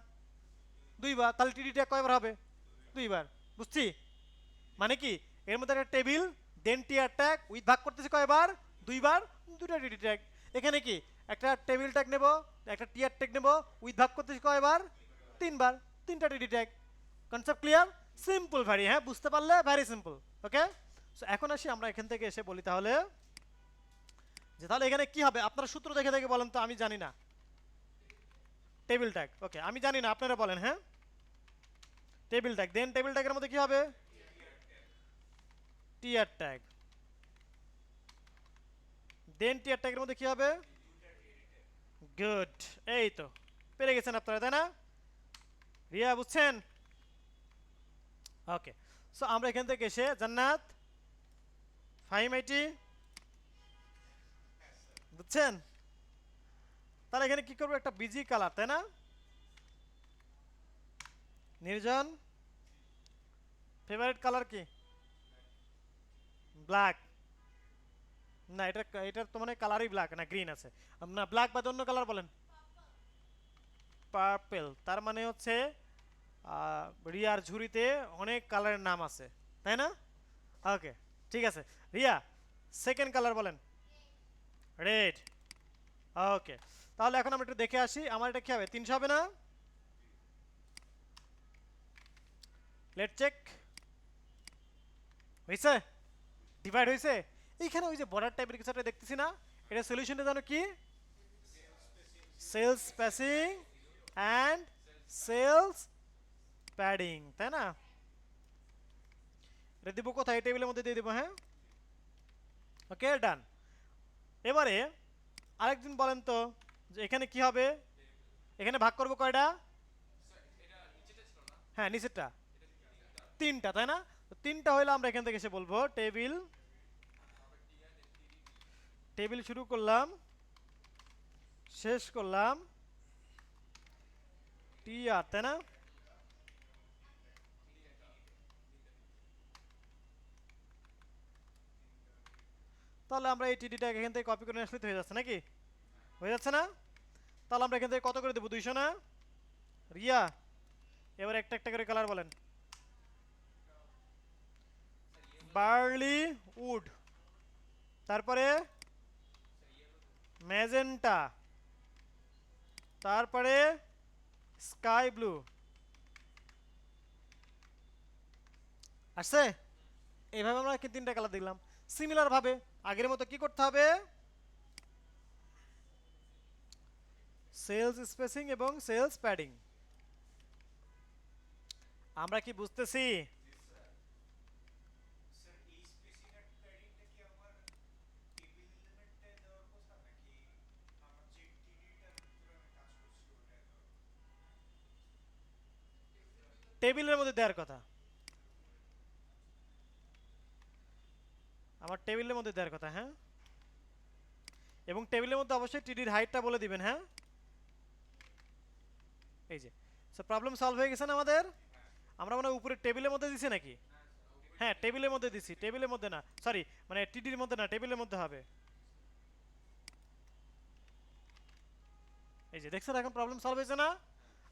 Speaker 1: দুইবার, তাহলে টিডি ট্যাগ কয়বার হবে, দুইবার। বুঝছি, মানে কি এর মধ্যে একটা table then TR tag with ভাগ করতেছি কয়বার, দুইবার, দুটা টিডি ট্যাগ। এখানে কি একটা টেবিল ট্যাগ নেব, একটা টিআর ট্যাগ নেব, উইথ ভাগ করতেছি কয়বার, তিনবার, তিনটা TD tag. Concept clear? Simple very, হ্যাঁ, বুঝতে পারলে ভ্যারি সিম্পল। ওকে, সো এখন আসি আমরা এখান থেকে এসে বলি তাহলে, যে তাহলে এখানে কি হবে, আপনারা সূত্র দেখে দেখে বলেন তো, আমি জানি না। টেবিল ট্যাগ, ওকে, আমি জানি না, আপনারা বলেন, হ্যাঁ, টেবিল ট্যাগ, দেন টেবিল ট্যাগের মধ্যে কি হবে, টিআর ট্যাগ, দেন টিআর ট্যাগের মধ্যে কি হবে, গুড, এই তো পেরে গেছেন আপনারা, তাই না? রিয়া বুঝছেন? ওকে, সো আমরা এখান থেকে এসে জান্নাত, ফাহিম আইটি বুঝছেন? তাহলে এখানে কি করবো, একটা বিজি কালার, তাই না? নির্জন ফেভারিট কালার কি, ব্ল্যাক? না, এটা এটা তো মানে কালারই ব্ল্যাক না, গ্রিন আছে না, ব্ল্যাক বাদ অন্য কালার বলেন। পার্পেল, তার মানে হচ্ছে রিয়ার ঝুড়িতে অনেক কালারের নাম আছে, তাই না? ওকে, ঠিক আছে। রিয়া, সেকেন্ড কালার বলেন। রেড, ওকে, তাহলে এখন আমরা একটু দেখে আসি আমার এটা কি হবে, 300 হবে না? লেট চেক, হয়েছে, ডিভাইড হয়েছে। এইখানে ওই যে বর্ডার টাইপের কিছুটা দেখতেছি না, এটা সলিউশনটা জানো কি, cells spacing and cells padding, তাই না? এটা দিব কোথায়? এই টেবিলের মধ্যে দিয়ে দিব, হ্যাঁ। ওকে, ডান। এবারে আরেকদিন বলেন তো যে এখানে কি হবে? এখানে ভাগ করব কয়টা? হ্যাঁ, নিচেরটা তিনটা, তাই না? তো তিনটা হইলে আমরা এখান থেকে এসে বলবো টেবিল, টেবিল শুরু করলাম, শেষ করলাম টি আর, তাই না? তাহলে আমরা এই টিডিটা এখান থেকে কপি করে নিয়ে আসলে তো হয়ে যাচ্ছে নাকি? হয়ে যাচ্ছে না? তাহলে আমরা এখান থেকে কত করে দেবো? 200 না? রিয়া, এবার একটা একটা করে কালার বলেন। বার্লি উড, তারপরে ম্যাজেন্টা, তারপরে স্কাই ব্লু। আসছে? এইভাবে আমরা কি তিনটা কালার দিলাম। সিমিলার ভাবে আগের মতো কি করতে হবে? সেলস স্পেসিং এবং সেলস প্যাডিং। আমরা কি বুঝতেছি? টেবিলের মধ্যে দেওয়ার কথা, আমার টেবিলের মধ্যে দেওয়ার কথা, হ্যাঁ। এবং টেবিলের মধ্যে অবশ্যই টিডির হাইটটা বলে দিবেন, হ্যাঁ। এই যে, সো প্রবলেম সলভ হয়ে গেছে না আমাদের? আমরা মনে হয় উপরে টেবিলের মধ্যে দিছি নাকি? হ্যাঁ, টেবিলের মধ্যে দিছি, টেবিলের মধ্যে না, সরি, মানে টিডির মধ্যে না, টেবিলের মধ্যে হবে। এই যে দেখছেন, এখন প্রবলেম সলভ হয়েছে না?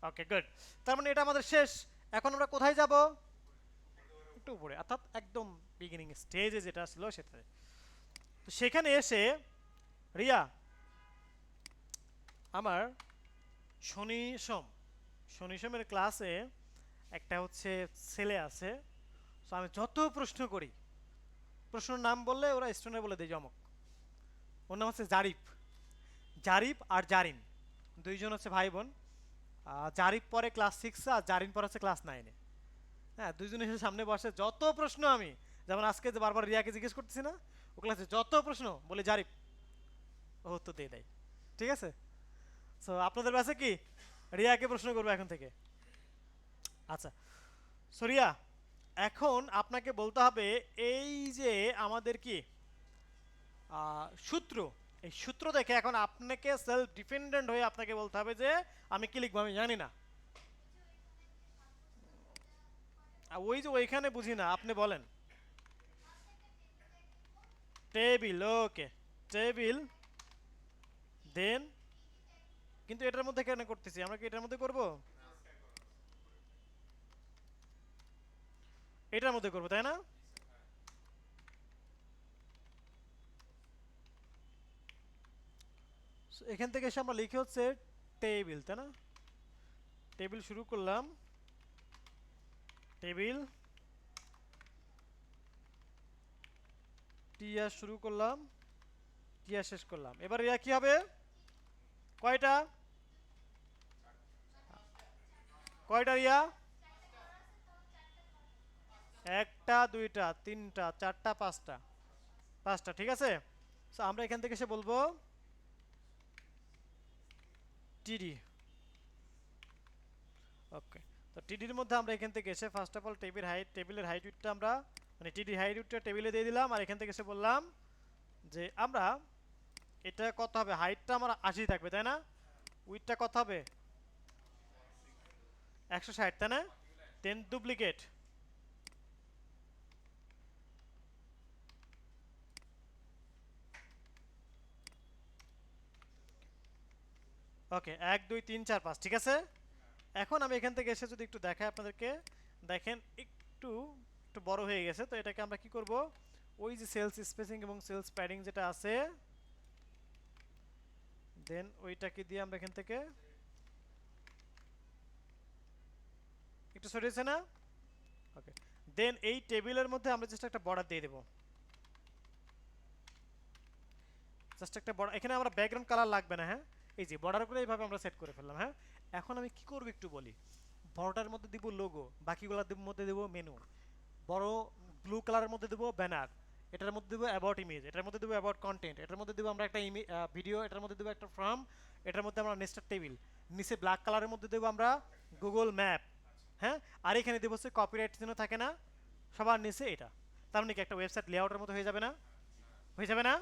Speaker 1: ওকে, গুড। তার মানে এটা আমাদের শেষ। এখন আমরা কোথায় যাব? একটু উপরে, অর্থাৎ একদম বিগিনিং স্টেজে যেটা ছিল সেটাতে। তো সেখানে এসে রিয়া, আমার শনি সোম, শনি সোমের ক্লাসে একটা হচ্ছে ছেলে আছে। সো আমি যত প্রশ্ন করি, প্রশ্নের নাম বললে ওরা স্টুডেন্ট বলে দেয় জমক। ওর নাম হচ্ছে জারিফ, জারিফ আর জারিন, দুইজন হচ্ছে ভাই বোন। জারিফ পরে ক্লাস 6 আর জারিন পরে হচ্ছে ক্লাস 9। হ্যাঁ, দুইজনে এসে সামনে বসে, যত প্রশ্ন আমি, যেমন আজকে যে বারবার রিয়াকে জিজ্ঞেস করতেছি না, ও ক্লাসে যত প্রশ্ন বলে জারিফ ও উত্তর দিয়ে দেয়। ঠিক আছে? সো আপনাদের কাছে কি রিয়াকে প্রশ্ন করবো এখন থেকে? আচ্ছা, সো রিয়া, এখন আপনাকে বলতে হবে এই যে আমাদের কি সূত্র, এই সূত্র দেখে এখন আপনাকে সেলফ ডিপেন্ডেন্ট হয়ে আপনাকে বলতে হবে যে আমি কি লিখবো আমি জানি না। ওই যে ওইখানে বুঝি না, আপনি বলেন। টেবিল, ওকে, টেবিল, দেন, কিন্তু এটার মধ্যে কেন করতেছি? আমরা কি এটার মধ্যে করব? এটার মধ্যে করব, তাই না? So, এখান থেকে এসে আমরা লিখে হচ্ছে টেবিল, তাই না? টেবিল শুরু করলাম, টেবিল, টিয়া শুরু করলাম, টিয়া শেষ করলাম। এবার ইয়া কি হবে? কয়টা? কয়টা রিয়া? একটা, দুইটা, তিনটা, চারটা, পাঁচটা, পাঁচটা, ঠিক আছে। So, আমরা এখান থেকে এসে বলবো টিডি। ওকে, তো টিডির মধ্যে আমরা এখান থেকে এসে ফার্স্ট অফ অল টেবিলের হাইট উইডটা আমরা, মানে টিডি হাইট উইডটা টেবিলে দিয়ে দিলাম, আর এখান থেকে এসে বললাম যে আমরা এটা কত হবে? হাইটটা আমার 80 থাকবে, তাই না? উইডটা কত হবে? 160, তাই না? দেন ডুপ্লিকেট, ওকে, 1 2 3 4 5, ঠিক আছে। এখন আমি এখান থেকে এসে যদি একটু দেখাই আপনাদেরকে, দেখেন একটু একটু বড় হয়ে গেছে। তো এটাকে আমরা কি করব? ওই যে সেলস স্পেসিং এবং সেলস প্যাডিং যেটা আছে, দেন ওইটাকে দিয়ে আমরা এখান থেকে একটু সরিয়েছে না? ওকে, দেন এই টেবিলের মধ্যে আমরা জাস্ট একটা বর্ডার দিয়ে দেব, জাস্ট একটা বর্ডার। এখানে আমরা ব্যাকগ্রাউন্ড কালার লাগবে না, হ্যাঁ। এই যে বর্ডার করে এইভাবে আমরা সেট করে ফেললাম, হ্যাঁ। এখন আমি কি করব একটু বলি। বড়টার মধ্যে দিব লোগো, বাকিগুলোর মধ্যে দেব মেনু। বড় ব্লু কালারের মধ্যে দেব ব্যানার, এটার মধ্যে দেবো অ্যাবাউট ইমেজ, এটার মধ্যে দেবো অ্যাবাউট কন্টেন্ট, এটার মধ্যে দেবো আমরা একটা ভিডিও, এটার মধ্যে দেবো একটা ফর্ম, এটার মধ্যে আমরা নেস্টেড টেবিল, নিচে ব্ল্যাক কালারের মধ্যে দেবো আমরা গুগল ম্যাপ। হ্যাঁ, আর এখানে দেবো হচ্ছে কপিরাইট যেন থাকে না সবার নিচে এটা। তার মানে কি একটা ওয়েবসাইট লেআউটের মতো হয়ে যাবে না? হয়ে যাবে না?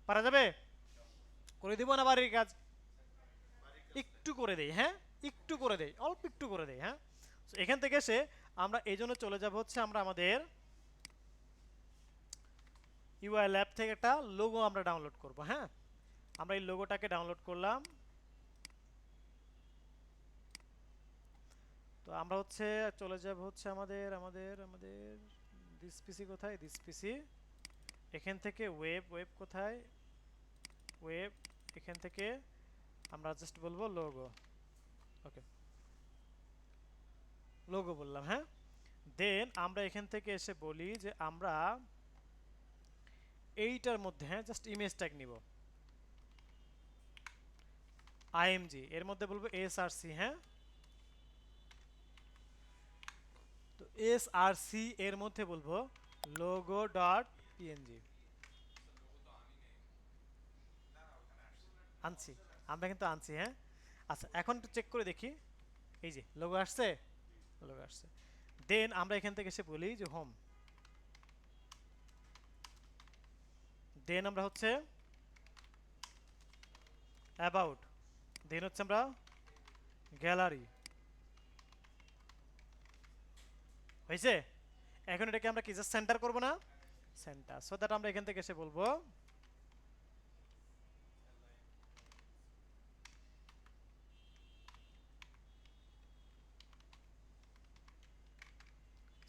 Speaker 1: পারা যাবে? করে দিব না বাড়ির কাজ? একটু করে দেই, হ্যাঁ, একটু করে দেই, অল্প একটু করে দেই, হ্যাঁ। So, এখান থেকে এসে আমরা এই জন্য চলে যাব হচ্ছে আমরা আমাদের ইউআই ল্যাব থেকে একটা লোগো আমরা ডাউনলোড করব। হ্যাঁ, আমরা এই লোগোটাকে ডাউনলোড করলাম। তো আমরা হচ্ছে চলে যাব হচ্ছে আমাদের আমাদের আমাদের দিস পিসি কোথায়, দিস পিসি, এখান থেকে ওয়েব, ওয়েব কোথায়, ওয়েব, এখান থেকে আমরা জাস্ট বলবো লোগো। ওকে, লোগো বললাম, হ্যাঁ। দেন আমরা এখান থেকে এসে বলি যে আমরা এইটার মধ্যে, হ্যাঁ, জাস্ট ইমেজ ট্যাগ নিব, আইএমজি, এর মধ্যে বলবো এসআরসি। হ্যাঁ, তো এসআরসি এর মধ্যে বলবো লোগো ডট পিএনজি। আনছি, আমরা কিন্তু আনছি, হ্যাঁ। আচ্ছা, এখন একটু চেক করে দেখি, এই যে লোগো আসছে, লোগো আসছে। দেন আমরা এখান থেকে এসে বলি যে হোম, দেন আমরা হচ্ছে অ্যাবাউট, দেন হচ্ছে আমরা গ্যালারি। হয়েছে? এখন এটাকে আমরা কি জাস্ট সেন্টার করবো না? সেন্টার, সো দ্যাট আমরা এখান থেকে এসে বলবো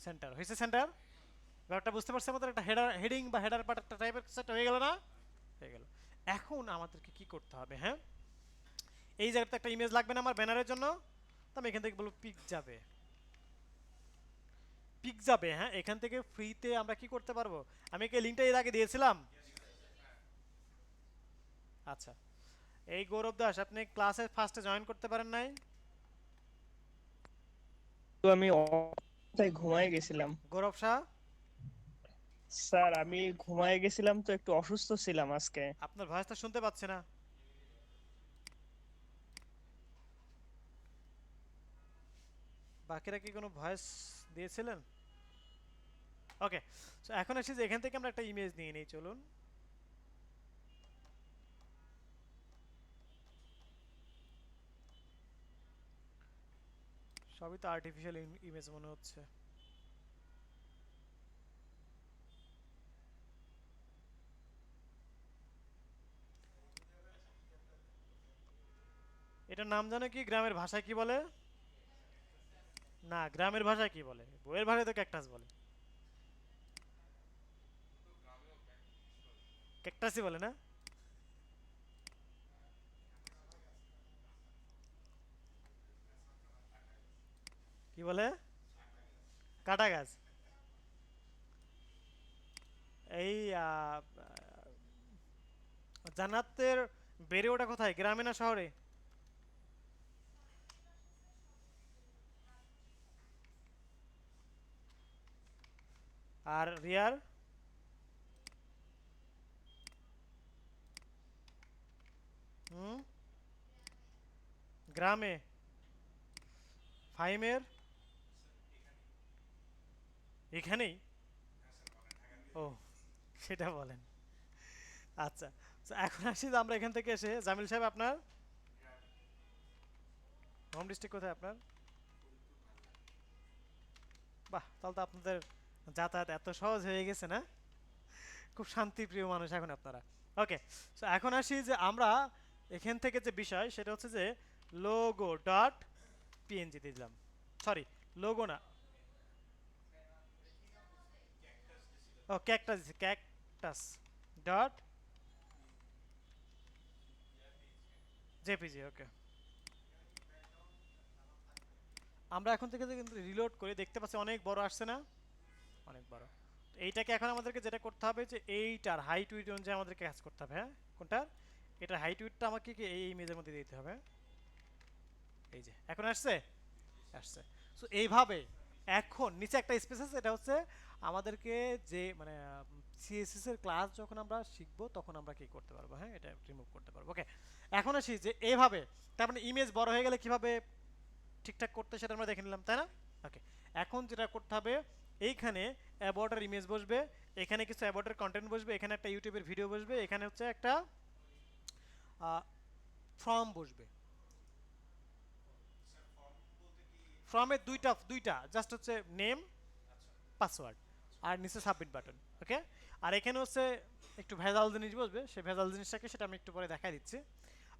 Speaker 1: সেন্টার। হয়েছে সেন্টার? ব্যাপারটা বুঝতে পারছি আমাদের? একটা হেডার, হেডিং বা হেডার পার্ট একটা টাইপের কিছু একটা হয়ে গেল না? হয়ে গেল। এখন আমাদেরকে কি করতে হবে, হ্যাঁ, এই জায়গাতে একটা ইমেজ লাগবে না আমার ব্যানারের জন্য, তো আমি এখান থেকে বলবো পিক যাবে, পিক যাবে। হ্যাঁ, এখান থেকে ফ্রিতে আমরা কি করতে পারবো, আমি কি লিঙ্কটা এর আগে দিয়েছিলাম? আচ্ছা, এই গৌরব দাস, আপনি ক্লাসে ফার্স্টে জয়েন করতে পারেন নাই?
Speaker 2: তো আমি অবস্থায় ঘুমায় গেছিলাম।
Speaker 1: গৌরব শাহ,
Speaker 2: স্যার আমি ঘুমায় গেছিলাম তো, একটু অসুস্থ ছিলাম আজকে।
Speaker 1: আপনার ভয়েসটা শুনতে পাচ্ছি না। বাকিরা কি কোনো ভয়েস দিয়েছিলেন? ওকে, সো এখন আসি যে এখান থেকে আমরা একটা ইমেজ নিয়ে নিই, চলুন। সবই তো আর্টিফিশিয়াল ইমেজ মনে হচ্ছে। এটার নাম জানো কি, গ্রামের ভাষায় কি বলে? না, গ্রামের ভাষায় কি বলে? বইয়ের ভাষায় তো ক্যাকটাস বলে। ক্যাকটাসই বলে না? কি বলে? কাটা গাছ। এই জান্নাতের বেড়ে ওঠা কোথায়, গ্রামে না শহরে? আর রিয়ার? হুম, গ্রামে। ফাহিমের? এখানেই? ও, সেটা বলেন। আচ্ছা, তো এখন আসি যে আমরা এখান থেকে এসে, জামিল সাহেব আপনার হোম ডিস্ট্রিক্ট কোথায় আপনার? বাহ, তাহলে তো আপনাদের যাতায়াত এত সহজ হয়ে গেছে না? খুব শান্তিপ্রিয় মানুষ এখন আপনারা। ওকে, সো এখন আসি যে আমরা এখান থেকে যে বিষয় সেটা হচ্ছে যে লোগো ডট পিএনজি দিলাম, সরি, লোগো না, ও ক্যাকটাস দিছি, ক্যাকটাস ডট জেপিজি। ওকে, আমরা এখন থেকে কিন্তু রিলোড করে দেখতে পাচ্ছি অনেক বড় আসছে না? অনেক বড়। তো এইটাকে এখন আমাদেরকে যেটা করতে হবে যে এইটার হাইট উইড অনুযায়ী আমাদেরকে কাজ করতে হবে। হ্যাঁ, কোনটা? এটার হাইট উইডটা আমাকে কি এই ইমেজের মধ্যে দিতে হবে। এই যে এখন আসছে, আসছে। সো এইভাবে এখন নিচে একটা স্পেস আছে, এটা হচ্ছে আমাদেরকে যে মানে সিএসএস এর ক্লাস যখন আমরা শিখবো তখন আমরা কি করতে পারবো, হ্যাঁ এটা রিমুভ করতে পারবো। ওকে, এখন আসি যে এইভাবে তার মানে ইমেজ বড় হয়ে গেলে কিভাবে ঠিকঠাক করতে সেটা আমরা দেখে নিলাম, তাই না? ওকে, এখন যেটা করতে হবে, এইখানে অ্যাবাউটের ইমেজ বসবে, এখানে কিছু অ্যাবাউটের কন্টেন্ট বসবে, এখানে একটা ইউটিউবের ভিডিও বসবে, এখানে হচ্ছে একটা ফর্ম বসবে। ফর্মের দুইটা দুইটা জাস্ট হচ্ছে নেম, পাসওয়ার্ড, আর নিচে সাবমিট বাটন। ওকে, আর এখানে হচ্ছে একটু ভেজাল জিনিস বসবে, সেই ভেজাল জিনিসটাকে সেটা আমি একটু পরে দেখাই দিচ্ছি।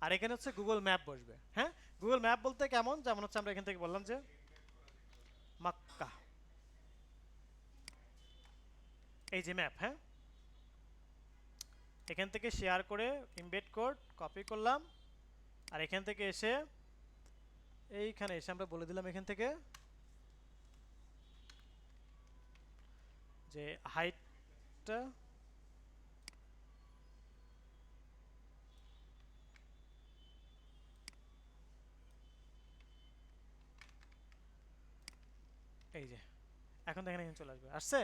Speaker 1: আর এখানে হচ্ছে গুগল ম্যাপ বসবে। হ্যাঁ, গুগল ম্যাপ বলতে কেমন, যেমন হচ্ছে আমরা এখান থেকে বললাম যে মাক্কা, এই যে ম্যাপ, হ্যাঁ এখান থেকে শেয়ার করে ইমবেড কোড কপি করলাম, আর এখান থেকে এসে এইখানে এসে আমরা বলে দিলাম এখান থেকে যে হাইটটা এই যে, এখন দেখেন এখানে চলে আসবে, আসছে।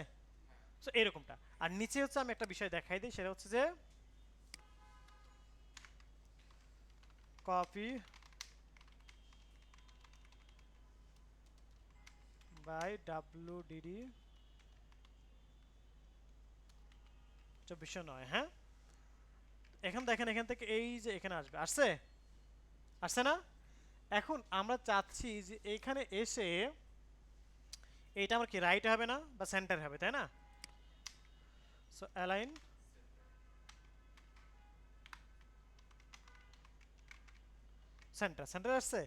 Speaker 1: সো এরকমটা। আর নিচে হচ্ছে আমি একটা বিষয় দেখাই দিই, সেটা হচ্ছে যে কপি বাই WDD 2409। হ্যাঁ, এখন দেখেন এখান থেকে এই যে এখানে আসবে, আসছে, আসছে না? এখন আমরা চাচ্ছি যে এইখানে এসে এইটা আমার কি রাইট হবে না বা সেন্টার হবে, তাই না? সো অ্যালাইন সেন্টার, সেন্টার আসছে।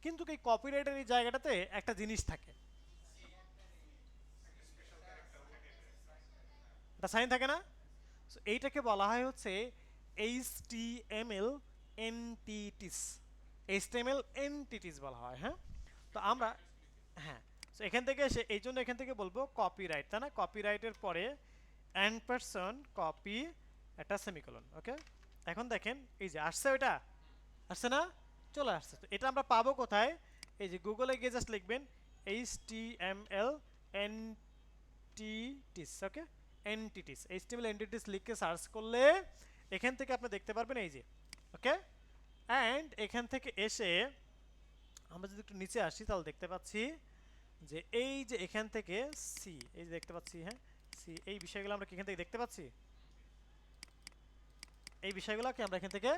Speaker 1: কিন্তু এই কপিরাইটের এই জায়গাটাতে একটা জিনিস থাকে, একটা সাইন থাকে না? সো এইটাকে বলা হয় হচ্ছে HTML এন্টিটিস, HTML এন্টিটিস বলা হয়। হ্যাঁ, তো আমরা হ্যাঁ, সো এখান থেকে এসে এই জন্য এখান থেকে বলবো কপিরাইট, তাই না? কপিরাইটের পরে অ্যান্ড পারসন কপি একটা সেমিকোলন। ওকে, এখন দেখেন এই যে আসছে, ওইটা আসছে না? চলে আসছে। তো এটা আমরা পাবো কোথায়? এই যে গুগলে গিয়ে জাস্ট লিখবেন HTML এন্টিটিস। ওকে, এন্টিটিস, HTML এন্টিটিস লিখে সার্চ করলে এখান থেকে আপনি দেখতে পারবেন এই যে। ওকে, অ্যান্ড এখান থেকে এসে আমরা যদি একটু নিচে আসি তাহলে দেখতে পাচ্ছি যে এই যে এখান থেকে সি, এই যে দেখতে পাচ্ছি, হ্যাঁ সি, এই বিষয়গুলো আমরা কি এখান থেকে দেখতে পাচ্ছি? এই বিষয়গুলোকে আমরা এখান থেকে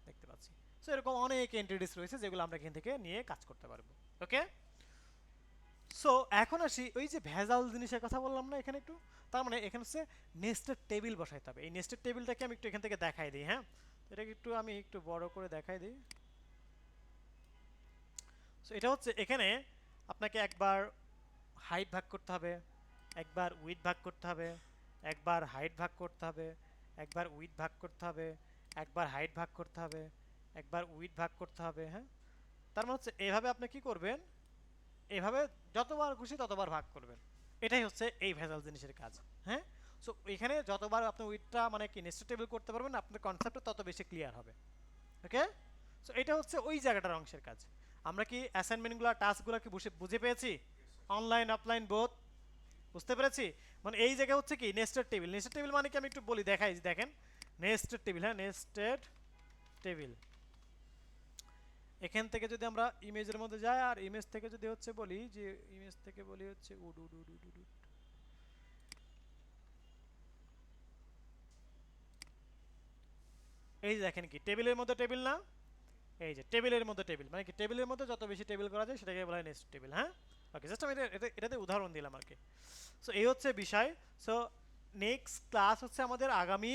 Speaker 1: দেখতে পাচ্ছি। সো এরকম অনেক এন্টিটিস রয়েছে যেগুলো আমরা এখান থেকে নিয়ে কাজ করতে পারবো। ওকে, সো এখন আসি ওই যে ভেজাল জিনিসের কথা বললাম না এখানে একটু, তার মানে এখানে হচ্ছে নেস্টেড টেবিল বসাইতে হবে। এই নেস্টেড টেবিলটাকে আমি একটু এখান থেকে দেখাই দিই। হ্যাঁ, এটাকে একটু আমি একটু বড় করে দেখাই দিই। সো এটা হচ্ছে এখানে আপনাকে একবার হাইট ভাগ করতে হবে, একবার উইথ ভাগ করতে হবে, একবার হাইট ভাগ করতে হবে, একবার উইথ ভাগ করতে হবে, একবার হাইট ভাগ করতে হবে, একবার উইথ ভাগ করতে হবে। হ্যাঁ, তার মানে হচ্ছে এভাবে আপনি কি করবেন, এভাবে যতবার খুশি ততবার ভাগ করবেন। এটাই হচ্ছে এই ভেজাল জিনিসের কাজ। হ্যাঁ, সো এখানে যতবার আপনি উইথটা মানে কি নেস্টেড টেবিল করতে পারবেন, আপনার কনসেপ্টটা তত বেশি ক্লিয়ার হবে। ওকে, সো এটা হচ্ছে ওই জায়গাটার অংশের কাজ। আমরা কি অ্যাসাইনমেন্টগুলো টাস্কগুলো কি বুঝে পেয়েছি? অনলাইন অফলাইন বোথ বুঝতে পেরেছি। মানে এই জায়গা হচ্ছে কি নেস্টেড টেবিল। নেস্টেড টেবিল মানে কি আমি একটু বলি, দেখাই, দেখেন নেস্টেড টেবিল। হ্যাঁ, নেস্টেড টেবিল, এখান থেকে যদি আমরা ইমেজের মধ্যে যাই, আর ইমেজ থেকে যদি হচ্ছে বলি যে ইমেজ থেকে বলি হচ্ছে উড উড উড উড উড, এই যে দেখেন কি টেবিলের মধ্যে টেবিল না, এই যে টেবিলের মধ্যে টেবিল মানে কি টেবিলের মধ্যে যত বেশি টেবিল করা যায় সেটাকে বলা হয় নেস্ট টেবিল। হ্যাঁ, ওকে, জাস্ট আমি এটাতে উদাহরণ দিলাম আর কি। সো এই হচ্ছে বিষয়। সো নেক্সট ক্লাস হচ্ছে আমাদের আগামী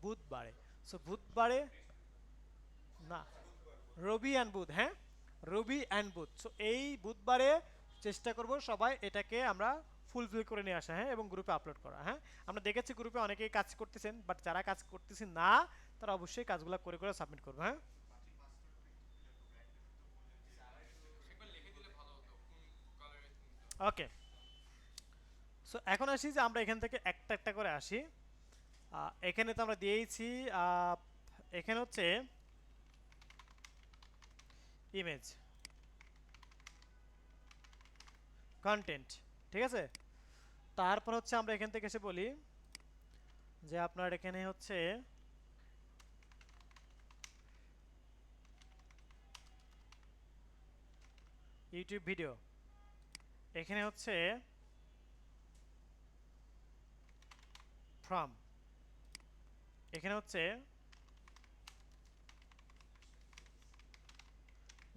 Speaker 1: বুধবারে। সো বুধবারে না, রবি অ্যান্ড বুধ। হ্যাঁ, রবি অ্যান্ড বুধ। সো এই বুধবারে চেষ্টা করব সবাই এটাকে আমরা ফুলফিল করে নিয়ে আসা, হ্যাঁ, এবং গ্রুপে আপলোড করা। হ্যাঁ, আমরা দেখেছি গ্রুপে অনেকেই কাজ করতেছেন, বাট যারা কাজ করতেছেন না তারা অবশ্যই কাজগুলো করে করে সাবমিট করবে। হ্যাঁ, ওকে, সো এখন আসি যে আমরা এখান থেকে একটা একটা করে আসি। এখানে তো আমরা দিয়েইছি, এখানে হচ্ছে ইমেজ। কন্টেন্ট, ঠিক আছে। তারপর হচ্ছে আমরা এখান থেকে এসে বলি যে আপনার এখানে হচ্ছে ইউটিউব ভিডিও, এখানে হচ্ছে ফ্রম, এখানে হচ্ছে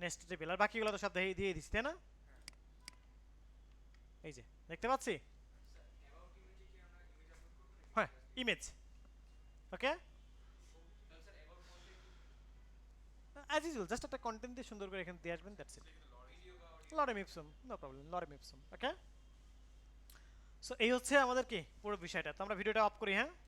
Speaker 1: নেক্সট টেবিল, আর বাকিগুলো তো সব দিয়ে দিচ্ছি তাই না? এই যে দেখতে পাচ্ছি, হ্যাঁ image, okay as usual just একটা কন্টেন্ট দিয়ে সুন্দর করে এখানে দিয়ে আসবেন, that's it. Lorem ipsum, no problem, lorem ipsum, okay. So এই হচ্ছে আমাদের কি পুরো বিষয়টা। তো আমরা ভিডিওটা অফ করি, হ্যাঁ।